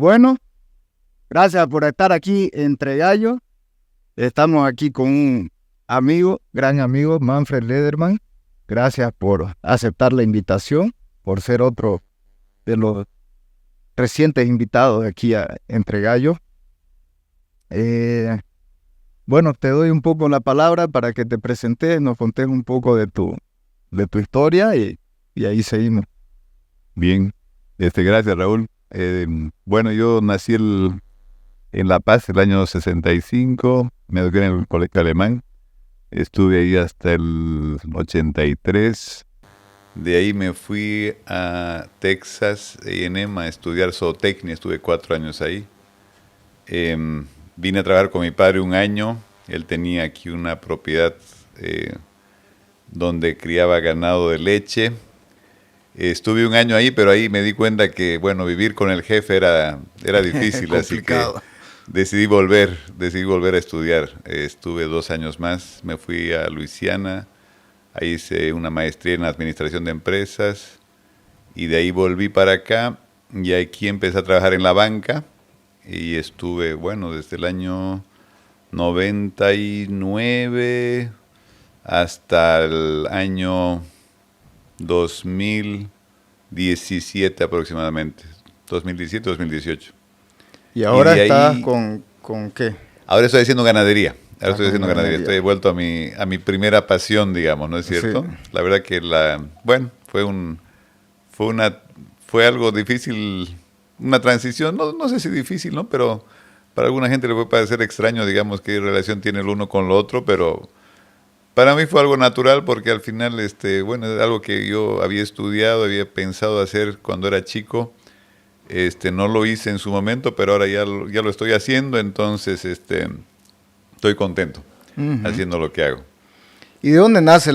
Bueno, gracias por estar aquí entre gallos. Estamos aquí con un amigo, gran amigo, Manfred Lederman. Gracias por aceptar la invitación, por ser otro de los recientes invitados aquí a Entre Gallos. Bueno, te doy un poco la palabra para que te presentes, nos contes un poco de tu historia y ahí seguimos. Bien, gracias Raúl. Bueno, yo nací en La Paz el año 65, me eduqué en el colegio alemán, estuve ahí hasta el 83, de ahí me fui a Texas A&M a estudiar zootecnia, estuve 4 años ahí. Vine a trabajar con mi padre un año, él tenía aquí una propiedad donde criaba ganado de leche. Estuve un año ahí, pero ahí me di cuenta que, bueno, vivir con el jefe era difícil, así que decidí volver a estudiar. Estuve 2 años más, me fui a Luisiana, ahí hice una maestría en administración de empresas y de ahí volví para acá y aquí empecé a trabajar en la banca y estuve, bueno, desde el año 99 hasta el año 2017 aproximadamente, 2017-2018. ¿Y ahora estás ahí, con qué? ahora estoy haciendo ganadería. Ahora estoy Con haciendo ganadería. ganadería. Estoy vuelto a mi primera pasión, digamos, ¿no es cierto? Sí. La verdad que fue algo difícil, una transición, no sé si difícil, ¿no? Pero para alguna gente le puede parecer extraño, digamos, qué relación tiene el uno con lo otro, pero para mí fue algo natural porque al final, bueno, es algo que yo había estudiado, había pensado hacer cuando era chico. No lo hice en su momento, pero ahora ya lo estoy haciendo, entonces estoy contento haciendo lo que hago. ¿Y de dónde nace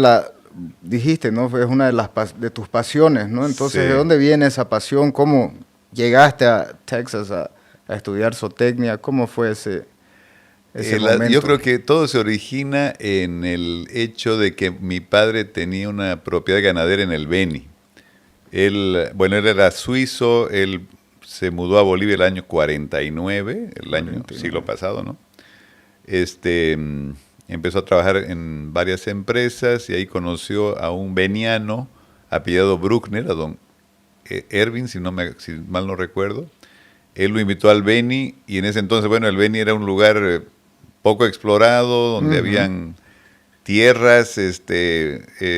dijiste, ¿no? Es una de tus pasiones, ¿no? Entonces, Sí. ¿de dónde viene esa pasión? ¿Cómo llegaste a Texas a estudiar zootecnia? ¿Cómo fue ese momento? Yo creo que todo se origina en el hecho de que mi padre tenía una propiedad ganadera en el Beni. Él era suizo, él se mudó a Bolivia el año 49, siglo pasado, ¿no? Empezó a trabajar en varias empresas y ahí conoció a un beniano apellidado Bruckner, a don Erwin, si mal no recuerdo. Él lo invitó al Beni y en ese entonces, bueno, el Beni era un lugar poco explorado, donde habían tierras,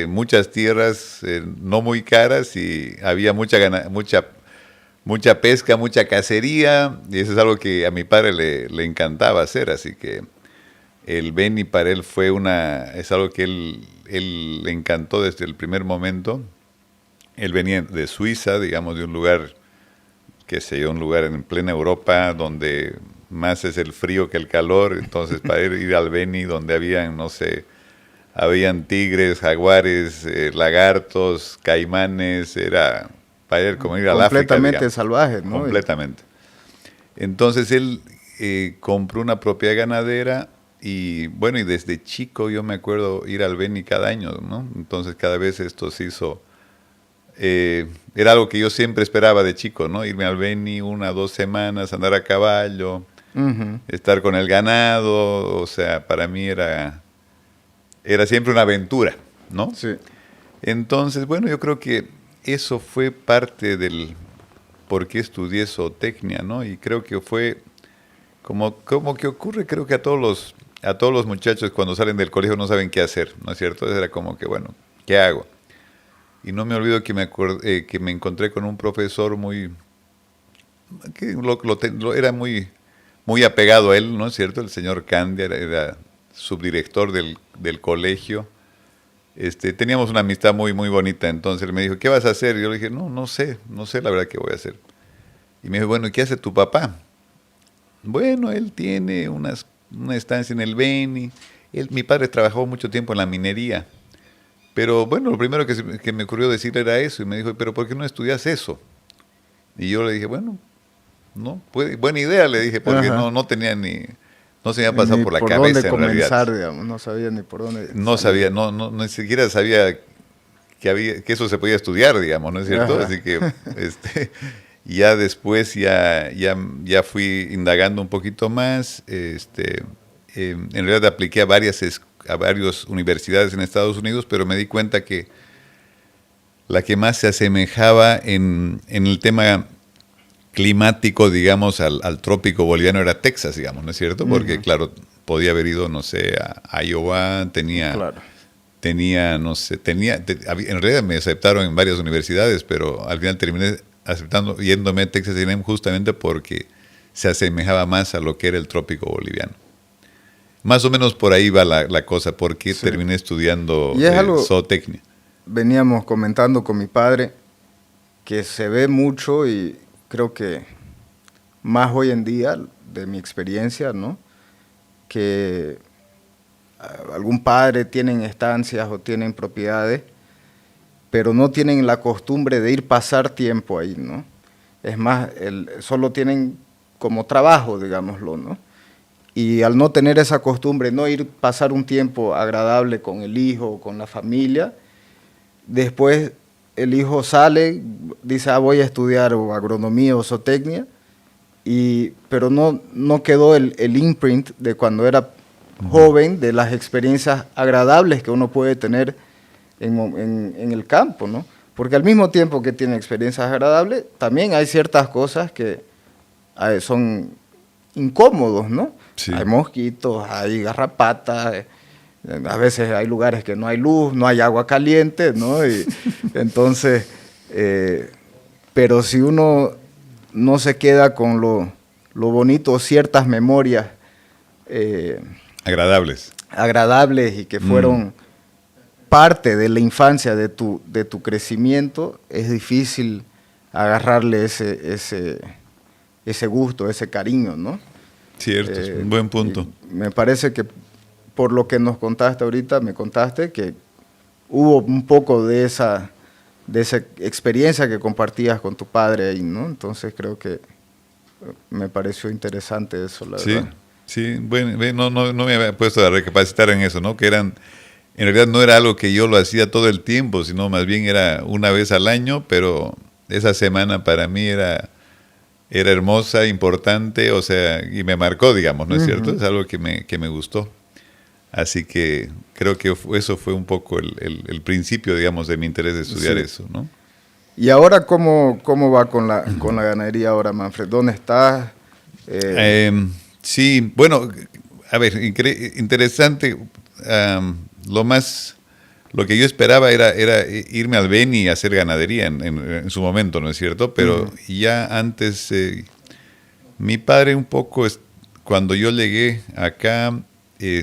muchas tierras no muy caras y había mucha pesca, mucha cacería, y eso es algo que a mi padre le encantaba hacer, así que el Beni para él es algo que él le encantó desde el primer momento. Él venía de Suiza, digamos, de un lugar, un lugar en plena Europa donde más es el frío que el calor, entonces para él ir al Beni donde habían tigres, jaguares, lagartos, caimanes, era para él como ir al África. Completamente salvaje, ¿no? Completamente. Entonces él compró una propiedad ganadera y bueno, y desde chico yo me acuerdo ir al Beni cada año, ¿no? Entonces cada vez esto se hizo, era algo que yo siempre esperaba de chico, ¿no? Irme al Beni 1 o 2 semanas, andar a caballo, estar con el ganado, o sea, para mí era siempre una aventura, ¿no? Sí. Entonces, bueno, yo creo que eso fue parte del por qué estudié zootecnia, ¿no? Y creo que fue como que ocurre, creo que a todos los muchachos cuando salen del colegio no saben qué hacer, ¿no es cierto? Era como que, bueno, ¿qué hago? Y no me olvido que me encontré con un profesor que era muy, muy apegado a él, ¿no es cierto? El señor Candia era subdirector del colegio. Teníamos una amistad muy, muy bonita, entonces él me dijo, ¿qué vas a hacer? Y yo le dije, no sé la verdad qué voy a hacer. Y me dijo, bueno, ¿y qué hace tu papá? Bueno, él tiene una estancia en el Beni. Mi padre trabajó mucho tiempo en la minería. Pero bueno, lo primero que me ocurrió decirle era eso. Y me dijo, ¿pero por qué no estudias eso? Y yo le dije, bueno, buena idea, le dije, porque no tenía no se me había pasado por la cabeza en realidad. Comenzar, digamos, no sabía ni por dónde. No sabía, ni siquiera sabía que eso se podía estudiar, digamos, ¿no es cierto? Ajá. Así que, Y ya después ya fui indagando un poquito más. En realidad apliqué a varias universidades en Estados Unidos, pero me di cuenta que la que más se asemejaba en el tema climático, digamos, al trópico boliviano era Texas, digamos, ¿no es cierto? Porque, claro, podía haber ido, no sé, a Iowa, en realidad me aceptaron en varias universidades, pero al final terminé yéndome a Texas A&M justamente porque se asemejaba más a lo que era el trópico boliviano. Más o menos por ahí va la cosa, porque terminé estudiando zootecnia. Veníamos comentando con mi padre que se ve mucho y creo que más hoy en día, de mi experiencia, ¿no? Que algún padre tienen estancias o tienen propiedades, pero no tienen la costumbre de ir pasar tiempo ahí, ¿no? Es más, solo tienen como trabajo, digámoslo, ¿no? Y al no tener esa costumbre, no ir pasar un tiempo agradable con el hijo o con la familia, después el hijo sale, dice, voy a estudiar o agronomía o zootecnia, pero no quedó el imprint de cuando era joven, de las experiencias agradables que uno puede tener en el campo, ¿no? Porque al mismo tiempo que tiene experiencias agradables, también hay ciertas cosas que son incómodos, ¿no? Sí. Hay mosquitos, hay garrapatas, a veces hay lugares que no hay luz, no hay agua caliente, ¿no? Y entonces, pero si uno no se queda con lo bonito, ciertas memorias agradables y que fueron parte de la infancia, de tu crecimiento, es difícil agarrarle ese gusto, ese cariño, ¿no? Cierto, es un buen punto. Me parece que por lo que nos contaste ahorita, me contaste que hubo un poco de esa experiencia que compartías con tu padre ahí, ¿no? Entonces creo que me pareció interesante eso, la verdad. Sí, bueno, no me había puesto a recapacitar en eso, ¿no? Que en realidad no era algo que yo lo hacía todo el tiempo, sino más bien era una vez al año, pero esa semana para mí era hermosa, importante, o sea, y me marcó, digamos, ¿no es cierto? Es algo que me gustó. Así que creo que eso fue un poco el principio, digamos, de mi interés de estudiar eso, ¿no? ¿Y ahora cómo va con la ganadería ahora, Manfred? ¿Dónde estás? Sí, bueno, a ver, interesante. Lo que yo esperaba era irme al Beni y hacer ganadería en su momento, ¿no es cierto? Pero ya antes, mi padre un poco, cuando yo llegué acá,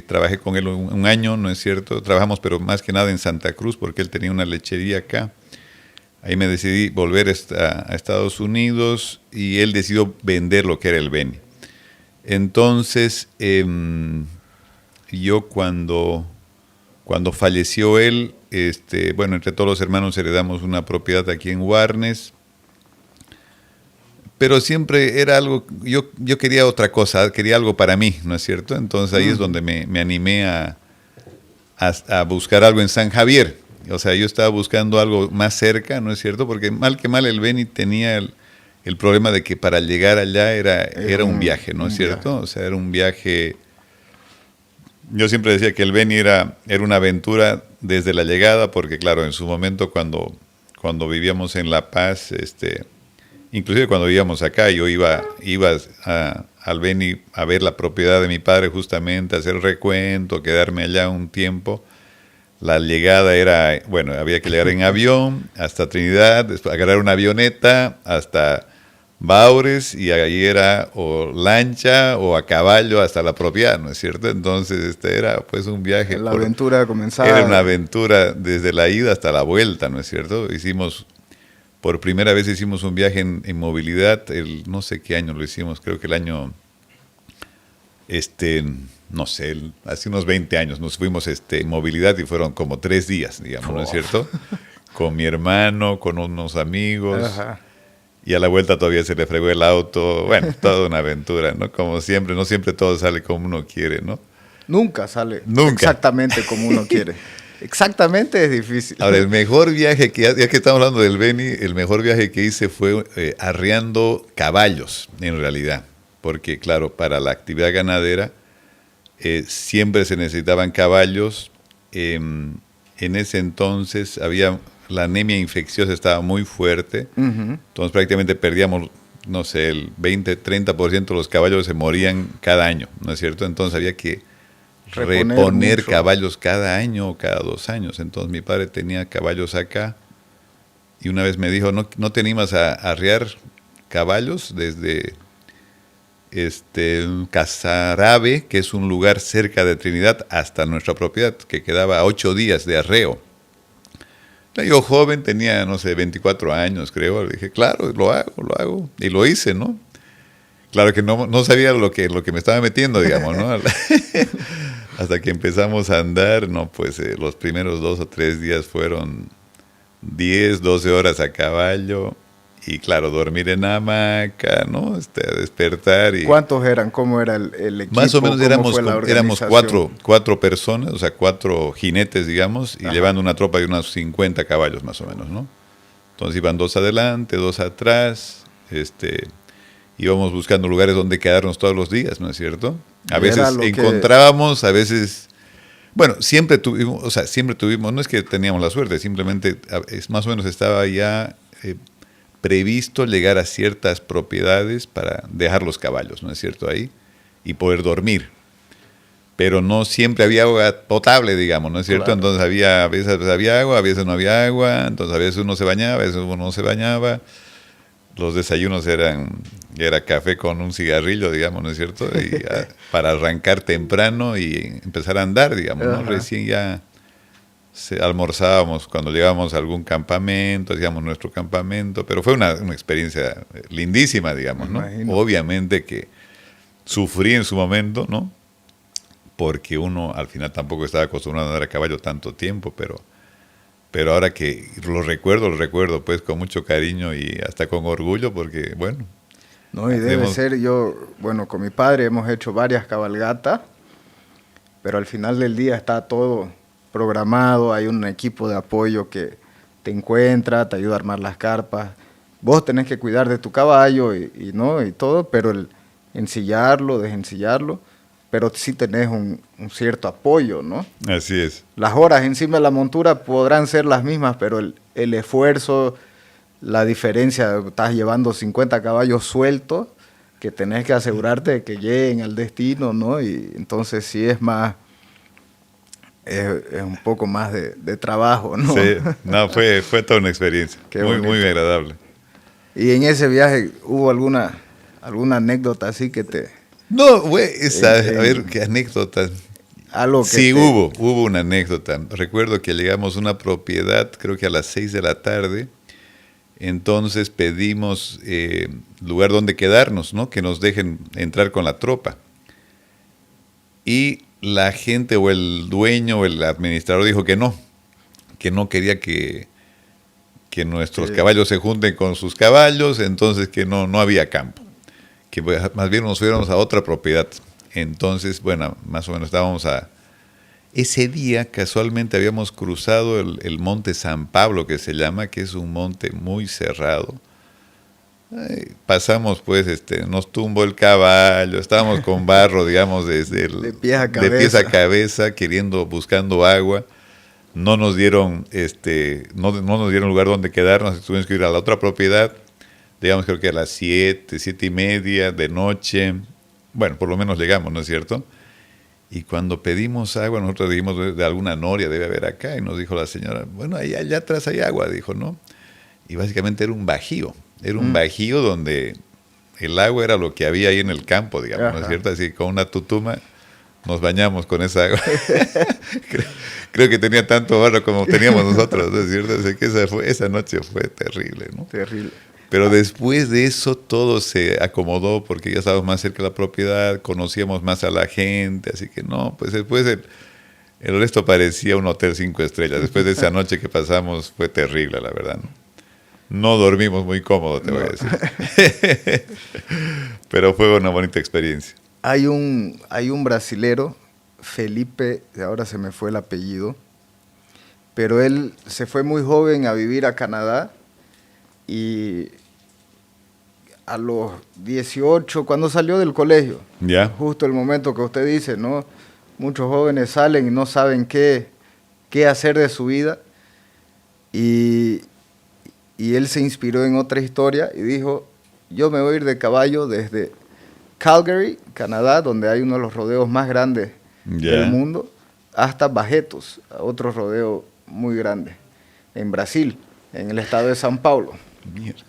trabajé con él un año, ¿no es cierto? Trabajamos, pero más que nada en Santa Cruz, porque él tenía una lechería acá. Ahí me decidí volver a Estados Unidos y él decidió vender lo que era el Beni. Entonces, yo cuando falleció él, bueno, entre todos los hermanos heredamos una propiedad aquí en Warnes, pero siempre era algo, yo quería otra cosa, quería algo para mí, ¿no es cierto? Entonces ahí es donde me animé a buscar algo en San Javier. O sea, yo estaba buscando algo más cerca, ¿no es cierto? Porque mal que mal el Beni tenía el problema de que para llegar allá era un viaje, ¿no es cierto? Viaje. O sea, era un viaje. Yo siempre decía que el Beni era una aventura desde la llegada, porque claro, en su momento cuando vivíamos en La Paz, inclusive cuando vivíamos acá, yo iba al Beni a ver la propiedad de mi padre justamente, a hacer recuento, quedarme allá un tiempo. La llegada era, bueno, había que llegar en avión hasta Trinidad, después agarrar una avioneta hasta Baures, y ahí era o lancha o a caballo hasta la propiedad, ¿no es cierto? Entonces era pues un viaje. La aventura comenzaba. Era una aventura desde la ida hasta la vuelta, ¿no es cierto? Por primera vez hicimos un viaje en movilidad, no sé qué año lo hicimos, creo que el año, no sé, hace unos 20 años nos fuimos en movilidad y fueron como 3 días, digamos, ¿no es cierto? Con mi hermano, con unos amigos. Ajá. Y a la vuelta todavía se le fregó el auto. Bueno, toda una aventura, ¿no? Como siempre, no siempre todo sale como uno quiere, ¿no? Nunca sale exactamente como uno quiere. Exactamente es difícil. Ahora, el mejor viaje ya que estamos hablando del Beni, el mejor viaje que hice fue arriando caballos, en realidad. Porque, claro, para la actividad ganadera siempre se necesitaban caballos. En ese entonces la anemia infecciosa estaba muy fuerte. Entonces prácticamente perdíamos, no sé, el 20-30% de los caballos se morían cada año, ¿no es cierto? Entonces había que reponer caballos cada año o cada 2 años. Entonces mi padre tenía caballos acá y una vez me dijo, ¿no te animas a arriar caballos desde Casarabe, que es un lugar cerca de Trinidad, hasta nuestra propiedad, que quedaba a 8 días de arreo? Yo joven, tenía, no sé, 24 años, creo. Le dije, claro, lo hago. Y lo hice, ¿no? Claro que no sabía lo que me estaba metiendo, digamos, ¿no? Hasta que empezamos a andar, no, pues los primeros 2 o 3 días fueron 10, 12 horas a caballo. Y claro, dormir en hamaca, ¿no? Despertar. ¿Cuántos eran? ¿Cómo era el equipo? Más o menos éramos 4 personas, o sea, 4 jinetes, digamos, y llevando una tropa de unos 50 caballos más o menos, ¿no? Entonces iban 2 adelante, 2 atrás, íbamos buscando lugares donde quedarnos todos los días, ¿no es cierto? A veces encontrábamos, a veces... Bueno, siempre tuvimos, no es que teníamos la suerte, simplemente más o menos estaba ya... previsto llegar a ciertas propiedades para dejar los caballos, ¿no es cierto? Ahí, y poder dormir. Pero no siempre había agua potable, digamos, ¿no es cierto? Claro. Entonces a veces había agua, a veces no había agua, entonces a veces uno se bañaba, a veces uno no se bañaba. Los desayunos era café con un cigarrillo, digamos, ¿no es cierto? Y para arrancar temprano y empezar a andar, digamos, ¿no? Recién ya... almorzábamos cuando llegábamos a algún campamento, hacíamos nuestro campamento, pero fue una experiencia lindísima, digamos, ¿no? Obviamente que sufrí en su momento, ¿no? Porque uno al final tampoco estaba acostumbrado a andar a caballo tanto tiempo, pero ahora que lo recuerdo pues con mucho cariño y hasta con orgullo, porque bueno. No, y debe ser, con mi padre hemos hecho varias cabalgatas, pero al final del día está todo programado, hay un equipo de apoyo que te encuentra, te ayuda a armar las carpas. Vos tenés que cuidar de tu caballo y todo, pero el ensillarlo, desensillarlo, pero sí tenés un cierto apoyo, ¿no? Así es. Las horas encima de la montura podrán ser las mismas, pero el esfuerzo, la diferencia, estás llevando 50 caballos sueltos, que tenés que asegurarte de que lleguen al destino, ¿no? Y entonces sí es más... Es un poco más de trabajo, ¿no? Sí, no, fue toda una experiencia, muy agradable. ¿Y en ese viaje hubo alguna anécdota así que te...? No, güey, a ver, ¿qué anécdota? Sí, hubo una anécdota. Recuerdo que llegamos a una propiedad, creo que a las 6 de la tarde, entonces pedimos lugar donde quedarnos, ¿no? Que nos dejen entrar con la tropa. Y la gente o el dueño o el administrador dijo que no quería que nuestros caballos se junten con sus caballos, entonces que no había campo, que más bien nos fuéramos a otra propiedad. Entonces, bueno, más o menos ese día casualmente habíamos cruzado el monte San Pablo, que se llama, que es un monte muy cerrado. Pasamos pues, nos tumbó el caballo, estábamos con barro, digamos, desde de pies a cabeza, buscando agua. No nos dieron, no nos dieron lugar donde quedarnos, tuvimos que ir a la otra propiedad, digamos, creo que a las 7:30 de noche. Bueno, por lo menos llegamos, ¿no es cierto? Y cuando pedimos agua, nosotros dijimos, de alguna noria debe haber acá, y nos dijo la señora, bueno, allá atrás hay agua, dijo, ¿no? Y básicamente era un bajío. Era un bajío donde el agua era lo que había ahí en el campo, digamos, ¿no es cierto? Así que con una tutuma nos bañamos con esa agua. Creo que tenía tanto barro como teníamos nosotros, ¿no es cierto? Así que esa noche fue terrible, ¿no? Terrible. Pero después de eso todo se acomodó porque ya estábamos más cerca de la propiedad, conocíamos más a la gente, así que no, pues después el resto parecía un hotel 5 estrellas. Después de esa noche que pasamos fue terrible, la verdad, ¿no? No dormimos muy cómodo, te voy a decir. Pero fue una bonita experiencia. Hay un brasilero, Felipe, ahora se me fue el apellido, pero él se fue muy joven a vivir a Canadá y a los 18, cuando salió del colegio, Ya. justo el momento que usted dice, ¿no? Muchos jóvenes salen y no saben qué hacer de su vida, y él se inspiró en otra historia y dijo, yo me voy a ir de caballo desde Calgary, Canadá, donde hay uno de los rodeos más grandes del mundo, hasta Barretos, otro rodeo muy grande, en Brasil, en el estado de São Paulo. Mierda.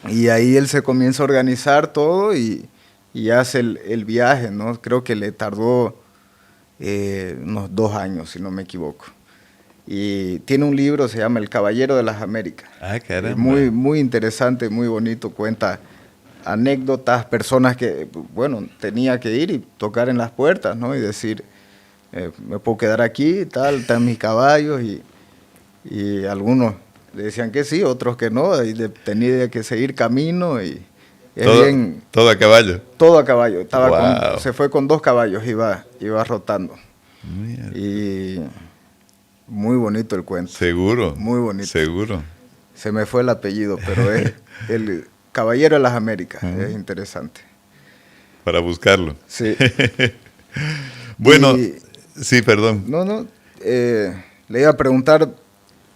Y ahí él se comienza a organizar todo y hace el viaje, ¿no? Creo que le tardó unos 2 años, si no me equivoco. Y tiene un libro, se llama El Caballero de las Américas. Ah, caramba. Muy, muy interesante, muy bonito, cuenta anécdotas, personas que, bueno, tenía que ir y tocar en las puertas, ¿no? Y decir, me puedo quedar aquí, están mis caballos, y algunos le decían que sí, otros que no, y tenía que seguir camino, y es bien... Todo a caballo. Todo a caballo, Wow. se fue con 2 caballos, iba rotando. Mierda. Y muy bonito el cuento. Seguro. Muy bonito. Seguro. Se me fue el apellido, pero es el Caballero de las Américas, es interesante. Para buscarlo. Sí. Bueno, Y- sí, perdón. No, le iba a preguntar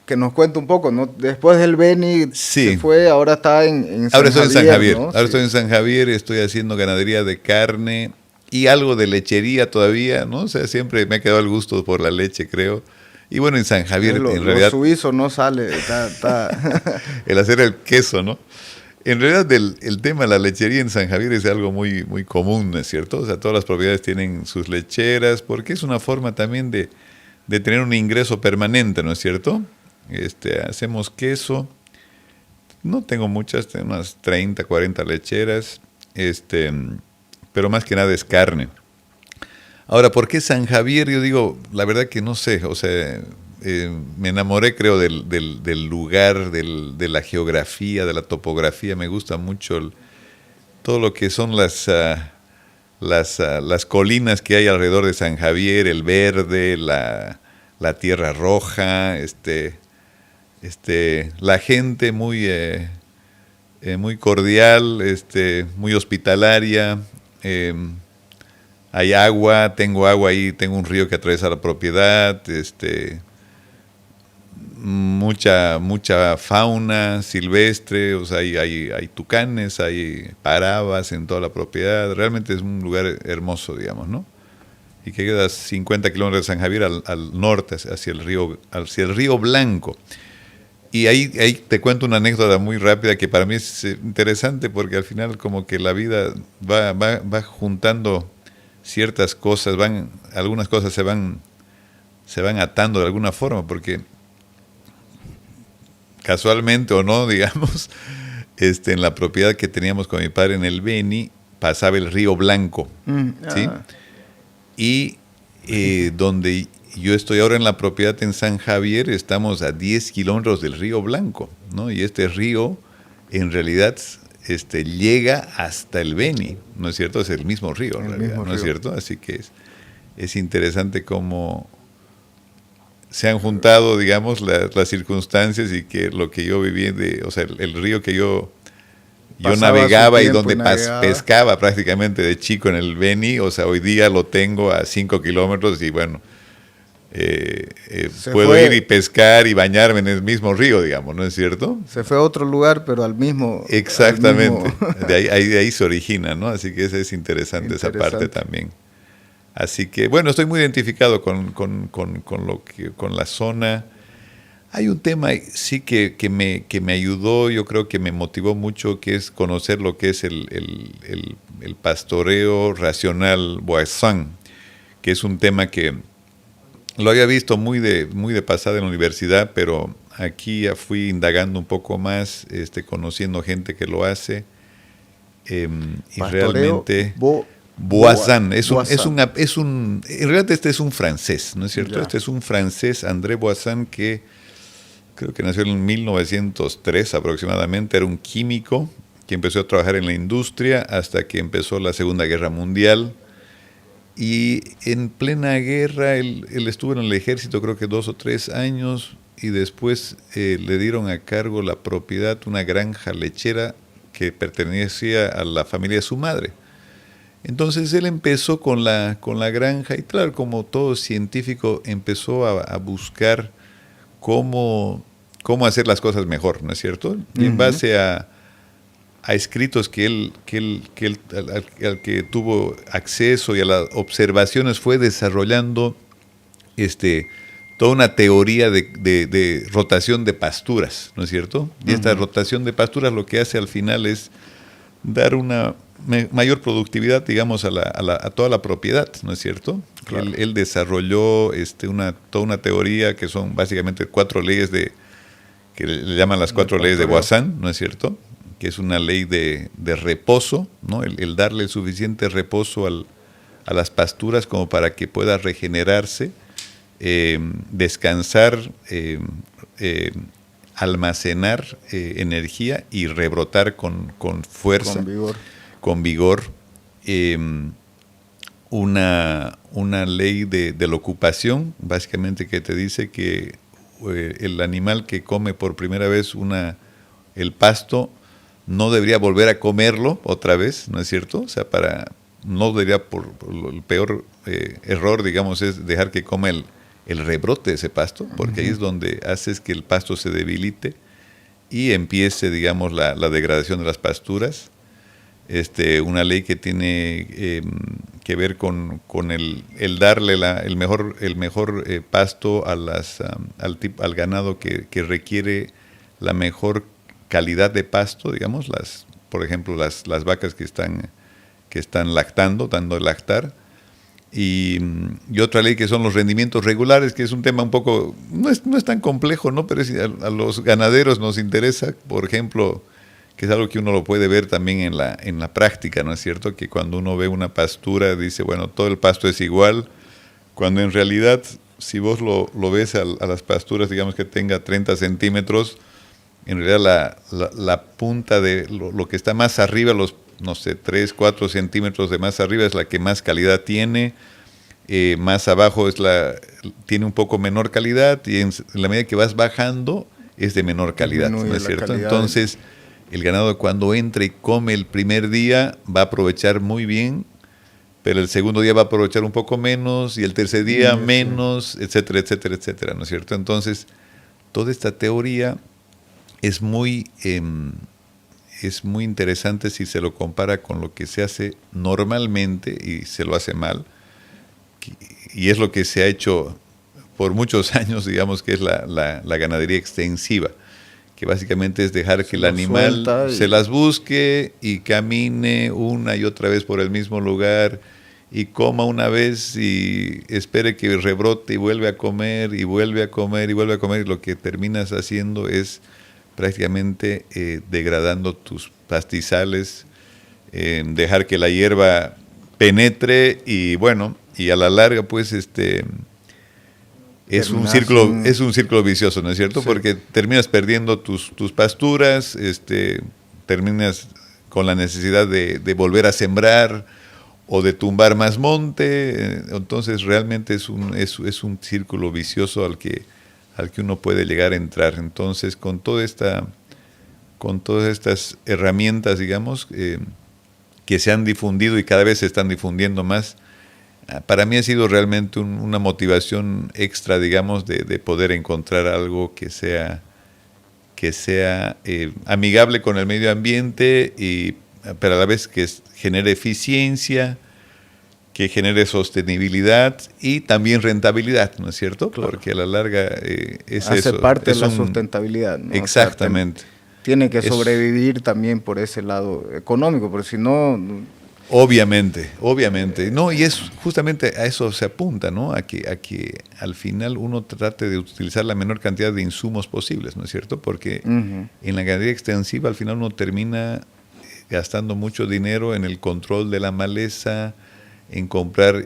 que nos cuente un poco, ¿no? Después del Beni Sí. se fue, ahora está en San Ahora estoy en San Javier. ¿no? Ahora Sí. estoy en San Javier, estoy haciendo ganadería de carne y algo de lechería todavía, ¿no? O sea, siempre me ha quedado el gusto por la leche, creo. Y bueno, en San Javier, Lo en realidad, suizo no sale, está el hacer el queso, ¿no? En realidad, el tema de la lechería en San Javier es algo muy, muy común, ¿no es cierto? O sea, todas las propiedades tienen sus lecheras, porque es una forma también de tener un ingreso permanente, ¿no es cierto? Hacemos queso, no tengo muchas, tengo unas 30, 40 lecheras, pero más que nada es carne. Ahora, ¿por qué San Javier? Yo digo, la verdad que no sé, o sea, me enamoré, creo, del lugar, de la geografía, de la topografía. Me gusta mucho todo lo que son las colinas que hay alrededor de San Javier, el verde, la tierra roja, la gente muy, muy cordial, muy hospitalaria. Hay agua, tengo agua ahí, tengo un río que atraviesa la propiedad, mucha fauna silvestre, o sea, hay tucanes, hay parabas en toda la propiedad. Realmente es un lugar hermoso, digamos, ¿no? Y que queda a 50 kilómetros de San Javier al norte, hacia el río Blanco. Y ahí te cuento una anécdota muy rápida que para mí es interesante, porque al final como que la vida va juntando ciertas cosas, algunas cosas se van atando de alguna forma, porque casualmente o no, digamos, en la propiedad que teníamos con mi padre en el Beni, pasaba el río Blanco, ¿sí? Y donde yo estoy ahora en la propiedad en San Javier, estamos a 10 kilómetros del río Blanco, ¿no? Y este río, en realidad, llega hasta el Beni, ¿no es cierto? Es el mismo río, en realidad, ¿no es cierto? Así que es interesante cómo se han juntado, digamos, las circunstancias, y que lo que yo viví, o sea, el río que yo navegaba y donde pescaba prácticamente de chico en el Beni, o sea, hoy día lo tengo a 5 kilómetros y bueno, puedo ir y pescar y bañarme en el mismo río, digamos, ¿no es cierto? Se fue a otro lugar, pero al mismo... Exactamente, de ahí se origina, ¿no? Así que esa es interesante esa parte también. Así que, bueno, estoy muy identificado con la zona. Hay un tema sí que me ayudó, yo creo que me motivó mucho, que es conocer lo que es el pastoreo racional Boisson, que es un tema que lo había visto muy de pasada en la universidad, pero aquí ya fui indagando un poco más, conociendo gente que lo hace, y realmente... Boisson, en realidad este es un francés, ¿no es cierto? Ya. Este es un francés, André Boisson, que creo que nació en 1903 aproximadamente, era un químico que empezó a trabajar en la industria hasta que empezó la Segunda Guerra Mundial, Y en plena guerra, él estuvo en el ejército creo que 2 o 3 años, y después le dieron a cargo la propiedad, una granja lechera que pertenecía a la familia de su madre. Entonces él empezó con la granja y claro, como todo científico, empezó a buscar cómo hacer las cosas mejor, ¿no es cierto? Y en base a escritos al que tuvo acceso y a las observaciones, fue desarrollando toda una teoría de rotación de pasturas, ¿no es cierto? Y esta rotación de pasturas lo que hace al final es dar una mayor productividad, digamos, a toda la propiedad, ¿no es cierto? Claro. Él desarrolló toda una teoría que son básicamente 4 leyes que le llaman las 4 leyes de Voisin, ¿no es cierto? Que es una ley de reposo, ¿no? El darle el suficiente reposo a las pasturas como para que pueda regenerarse, descansar, almacenar energía y rebrotar con fuerza, con vigor. Una ley de la ocupación, básicamente, que te dice que el animal que come por primera vez el pasto no debería volver a comerlo otra vez, ¿no es cierto? O sea, no debería, el peor error, digamos, es dejar que coma el rebrote de ese pasto, porque ahí es donde haces que el pasto se debilite y empiece, digamos, la degradación de las pasturas. Una ley que tiene que ver con el darle el mejor pasto al ganado que requiere la mejor calidad de pasto, digamos, por ejemplo, las vacas que están lactando, dando de lactar. Y otra ley que son los rendimientos regulares, que es un tema un poco, no es tan complejo, ¿no? Pero a los ganaderos nos interesa, por ejemplo, que es algo que uno lo puede ver también en la práctica, ¿no es cierto? Que cuando uno ve una pastura dice, bueno, todo el pasto es igual, cuando en realidad, si vos lo ves a las pasturas, digamos que tenga 30 centímetros, en realidad la punta de lo que está más arriba, los, no sé, 3, 4 centímetros de más arriba es la que más calidad tiene, más abajo tiene un poco menor calidad, y en la medida que vas bajando es de menor calidad, ¿no es cierto? Entonces, el ganado cuando entra y come el primer día va a aprovechar muy bien, pero el segundo día va a aprovechar un poco menos, y el tercer día menos, etcétera, etcétera, etcétera, ¿no es cierto? Entonces, toda esta teoría es muy interesante si se lo compara con lo que se hace normalmente y se lo hace mal, y es lo que se ha hecho por muchos años, digamos, que es la ganadería extensiva, que básicamente es dejar que el animal se las busque y camine una y otra vez por el mismo lugar y coma una vez y espere que rebrote y vuelve a comer y vuelve a comer y vuelve a comer, y lo que terminas haciendo es prácticamente degradando tus pastizales, dejar que la hierba penetre y bueno, y a la larga pues es un círculo vicioso, ¿no es cierto? Sí. Porque terminas perdiendo tus pasturas, terminas con la necesidad de volver a sembrar o de tumbar más monte, entonces realmente es un círculo vicioso al que uno puede llegar a entrar. Entonces, con todas estas herramientas, digamos, que se han difundido y cada vez se están difundiendo más, para mí ha sido realmente una motivación extra, digamos, de poder encontrar algo que sea amigable con el medio ambiente, pero a la vez que genere eficiencia, que genere sostenibilidad y también rentabilidad, ¿no es cierto? Claro. Porque a la larga hace parte de la sustentabilidad, ¿no? Exactamente. O sea, tiene que sobrevivir también por ese lado económico, porque si no... Obviamente. No, y es justamente a eso se apunta, ¿no? A que al final uno trate de utilizar la menor cantidad de insumos posibles, ¿no es cierto? Porque en la ganadería extensiva al final uno termina gastando mucho dinero en el control de la maleza, en comprar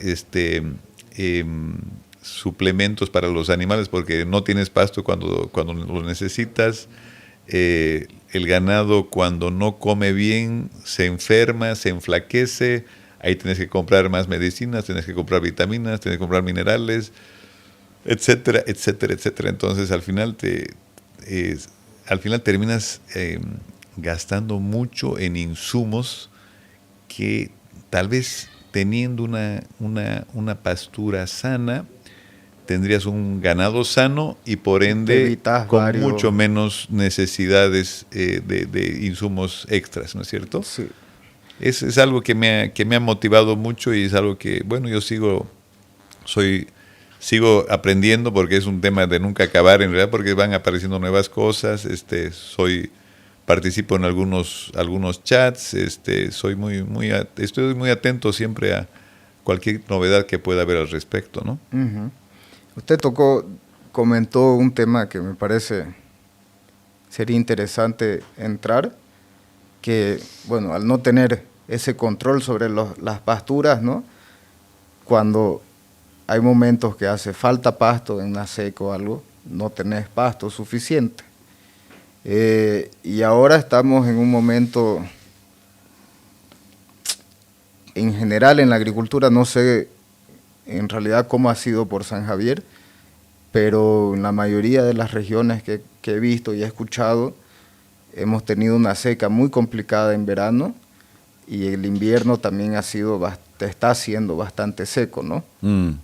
suplementos para los animales porque no tienes pasto cuando lo necesitas. El ganado cuando no come bien se enferma, se enflaquece, ahí tienes que comprar más medicinas, tienes que comprar vitaminas, tienes que comprar minerales, etcétera, etcétera, etcétera. Entonces al final terminas gastando mucho en insumos que tal vez teniendo una pastura sana, tendrías un ganado sano y por ende con mucho menos necesidades de insumos extras, ¿no es cierto? Sí. Es algo que me ha motivado mucho y es algo que, bueno, yo sigo aprendiendo porque es un tema de nunca acabar en realidad, porque van apareciendo nuevas cosas. Participo en algunos chats, estoy muy atento siempre a cualquier novedad que pueda haber al respecto, ¿no? Uh-huh. Usted comentó un tema que me parece sería interesante entrar, que, bueno, al no tener ese control sobre las pasturas, ¿no? Cuando hay momentos que hace falta pasto en una seca o algo, no tenés pasto suficiente. Y ahora estamos en un momento, en general en la agricultura, no sé en realidad cómo ha sido por San Javier, pero en la mayoría de las regiones que he visto y he escuchado, hemos tenido una seca muy complicada en verano y el invierno también está siendo bastante seco, ¿no? Mm.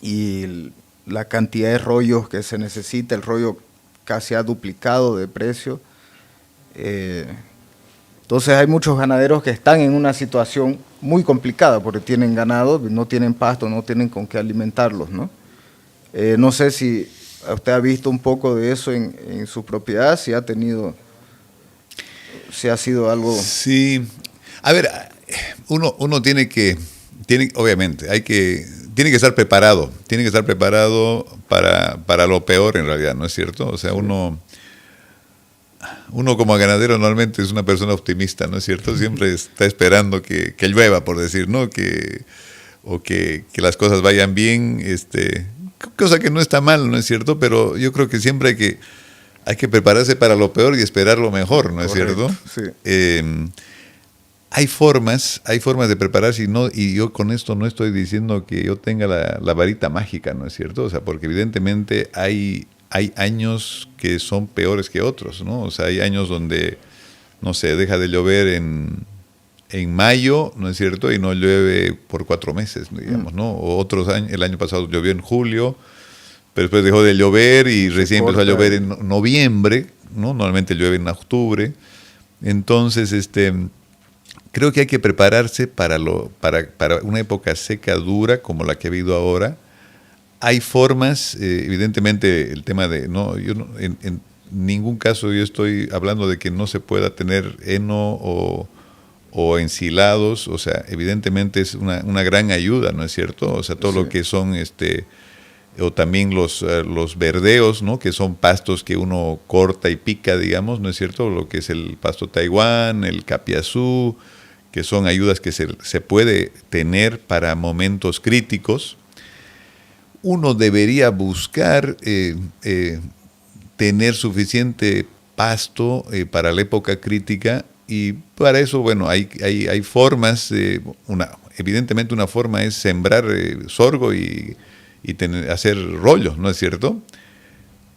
Y la cantidad de rollos que se necesita, el rollo casi ha duplicado de precio. Entonces hay muchos ganaderos que están en una situación muy complicada porque tienen ganado, no tienen pasto, no tienen con qué alimentarlos, ¿no? No sé si usted ha visto un poco de eso en su propiedad, si ha sido algo... Sí, a ver, uno tiene que estar preparado, para lo peor en realidad, ¿no es cierto? O sea, sí. Uno como ganadero normalmente es una persona optimista, ¿no es cierto? Siempre está esperando que llueva, por decir, ¿no? Que las cosas vayan bien, cosa que no está mal, ¿no es cierto? Pero yo creo que siempre hay que prepararse para lo peor y esperar lo mejor, ¿no es cierto? Sí. Hay formas de prepararse y yo con esto no estoy diciendo que yo tenga la varita mágica, ¿no es cierto? O sea, porque evidentemente hay años que son peores que otros, ¿no? O sea, hay años donde, no sé, deja de llover en mayo, ¿no es cierto? Y no llueve por 4 meses, digamos, ¿no? O otros años, el año pasado llovió en julio, pero después dejó de llover y recién empezó a llover en noviembre, ¿no? Normalmente llueve en octubre. Entonces, creo que hay que prepararse para una época seca dura como la que ha habido ahora. Hay formas, evidentemente el tema de, en ningún caso yo estoy hablando de que no se pueda tener heno o ensilados, o sea, evidentemente es una gran ayuda, ¿no es cierto? O sea, todo lo que son, o también los verdeos, ¿no? Que son pastos que uno corta y pica, digamos, ¿no es cierto? Lo que es el pasto taiwán, el capiazú, que son ayudas que se puede tener para momentos críticos. Uno debería buscar tener suficiente pasto para la época crítica y para eso, bueno, hay formas. Evidentemente una forma es sembrar sorgo y hacer rollos, ¿no es cierto?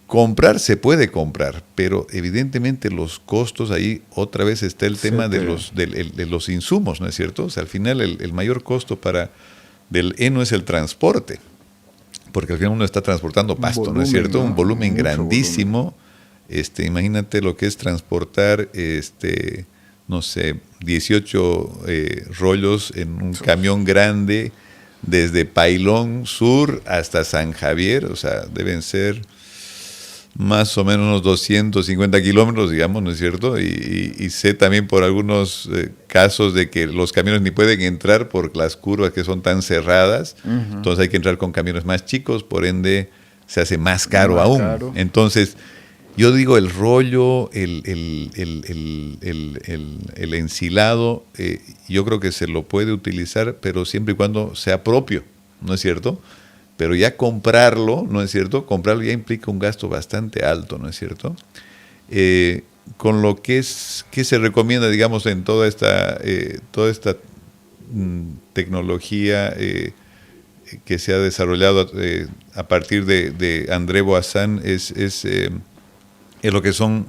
Comprar se puede comprar, pero evidentemente los costos, ahí otra vez está el tema de los insumos, ¿no es cierto? O sea, al final el mayor costo del heno es el transporte, porque al final uno está transportando pasto, ¿no es cierto? Un volumen grandísimo. Imagínate lo que es transportar, no sé, 18 rollos en un camión grande desde Pailón Sur hasta San Javier, o sea, deben ser más o menos unos 250 kilómetros, digamos, ¿no es cierto? Y sé también por algunos casos de que los camiones ni pueden entrar por las curvas que son tan cerradas, entonces hay que entrar con camiones más chicos, por ende se hace más caro aún. Caro. Entonces, yo digo el rollo, el ensilado, yo creo que se lo puede utilizar, pero siempre y cuando sea propio, ¿no es cierto? Pero ya comprarlo, ¿no es cierto? Comprarlo ya implica un gasto bastante alto, ¿no es cierto? Con lo que se recomienda, digamos, en toda esta tecnología que se ha desarrollado a partir de André Boissan es lo que son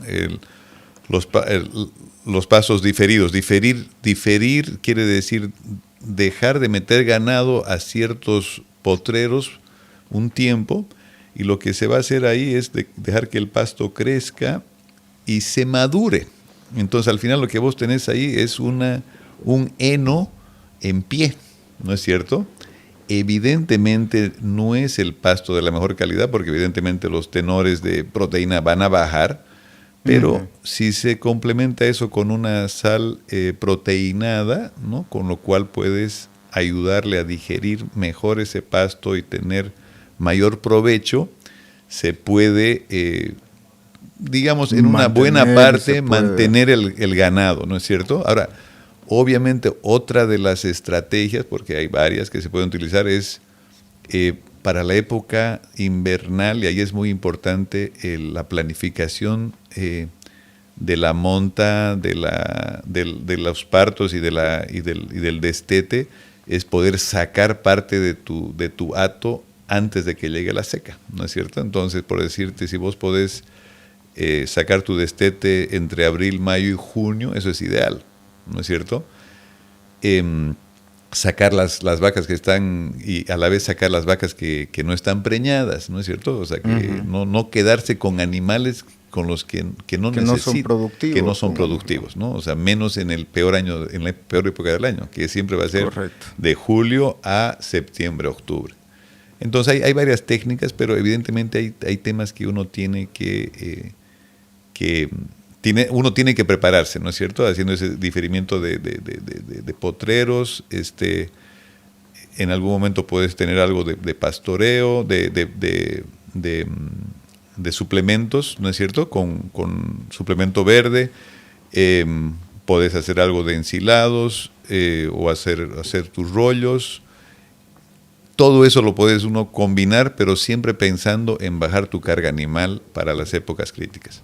los pasos diferidos. Diferir quiere decir dejar de meter ganado a ciertos potreros un tiempo, y lo que se va a hacer ahí es dejar que el pasto crezca y se madure. Entonces al final lo que vos tenés ahí es un heno en pie, ¿no es cierto? Evidentemente no es el pasto de la mejor calidad, porque evidentemente los tenores de proteína van a bajar, pero si se complementa eso con una sal proteinada, ¿no? Con lo cual puedes ayudarle a digerir mejor ese pasto y tener mayor provecho, se puede, digamos, en una buena parte mantener el ganado, ¿no es cierto? Ahora, obviamente otra de las estrategias, porque hay varias que se pueden utilizar, es para la época invernal, y ahí es muy importante la planificación de la monta, de los partos y del destete, es poder sacar parte de tu hato antes de que llegue la seca, ¿no es cierto? Entonces, por decirte, si vos podés sacar tu destete entre abril, mayo y junio, eso es ideal, ¿no es cierto? Sacar las vacas que están, y a la vez sacar las vacas que no están preñadas, ¿no es cierto? O sea, que no quedarse con animales con los que no son productivos, ¿no? O sea, menos en el peor año, en la peor época del año, que siempre va a ser de julio a septiembre, octubre. Entonces hay varias técnicas, pero evidentemente hay temas que uno tiene uno tiene que prepararse, ¿no es cierto? Haciendo ese diferimiento de potreros, en algún momento puedes tener algo de pastoreo, de suplementos, ¿no es cierto? Con suplemento verde, puedes hacer algo de ensilados, o hacer tus rollos. Todo eso lo puedes uno combinar, pero siempre pensando en bajar tu carga animal para las épocas críticas.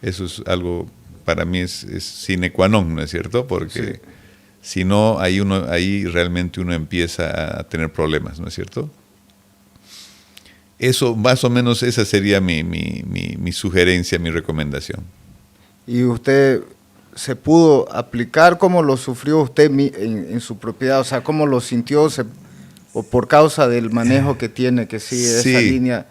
Eso es algo, para mí es sine qua non, ¿no es cierto? Porque si no, ahí realmente uno empieza a tener problemas, ¿no es cierto? Eso, más o menos, esa sería mi sugerencia, mi recomendación. ¿Y usted se pudo aplicar? ¿Cómo lo sufrió usted en su propiedad? O sea, ¿cómo lo sintió? ¿O por causa del manejo que tiene, que sigue esa línea,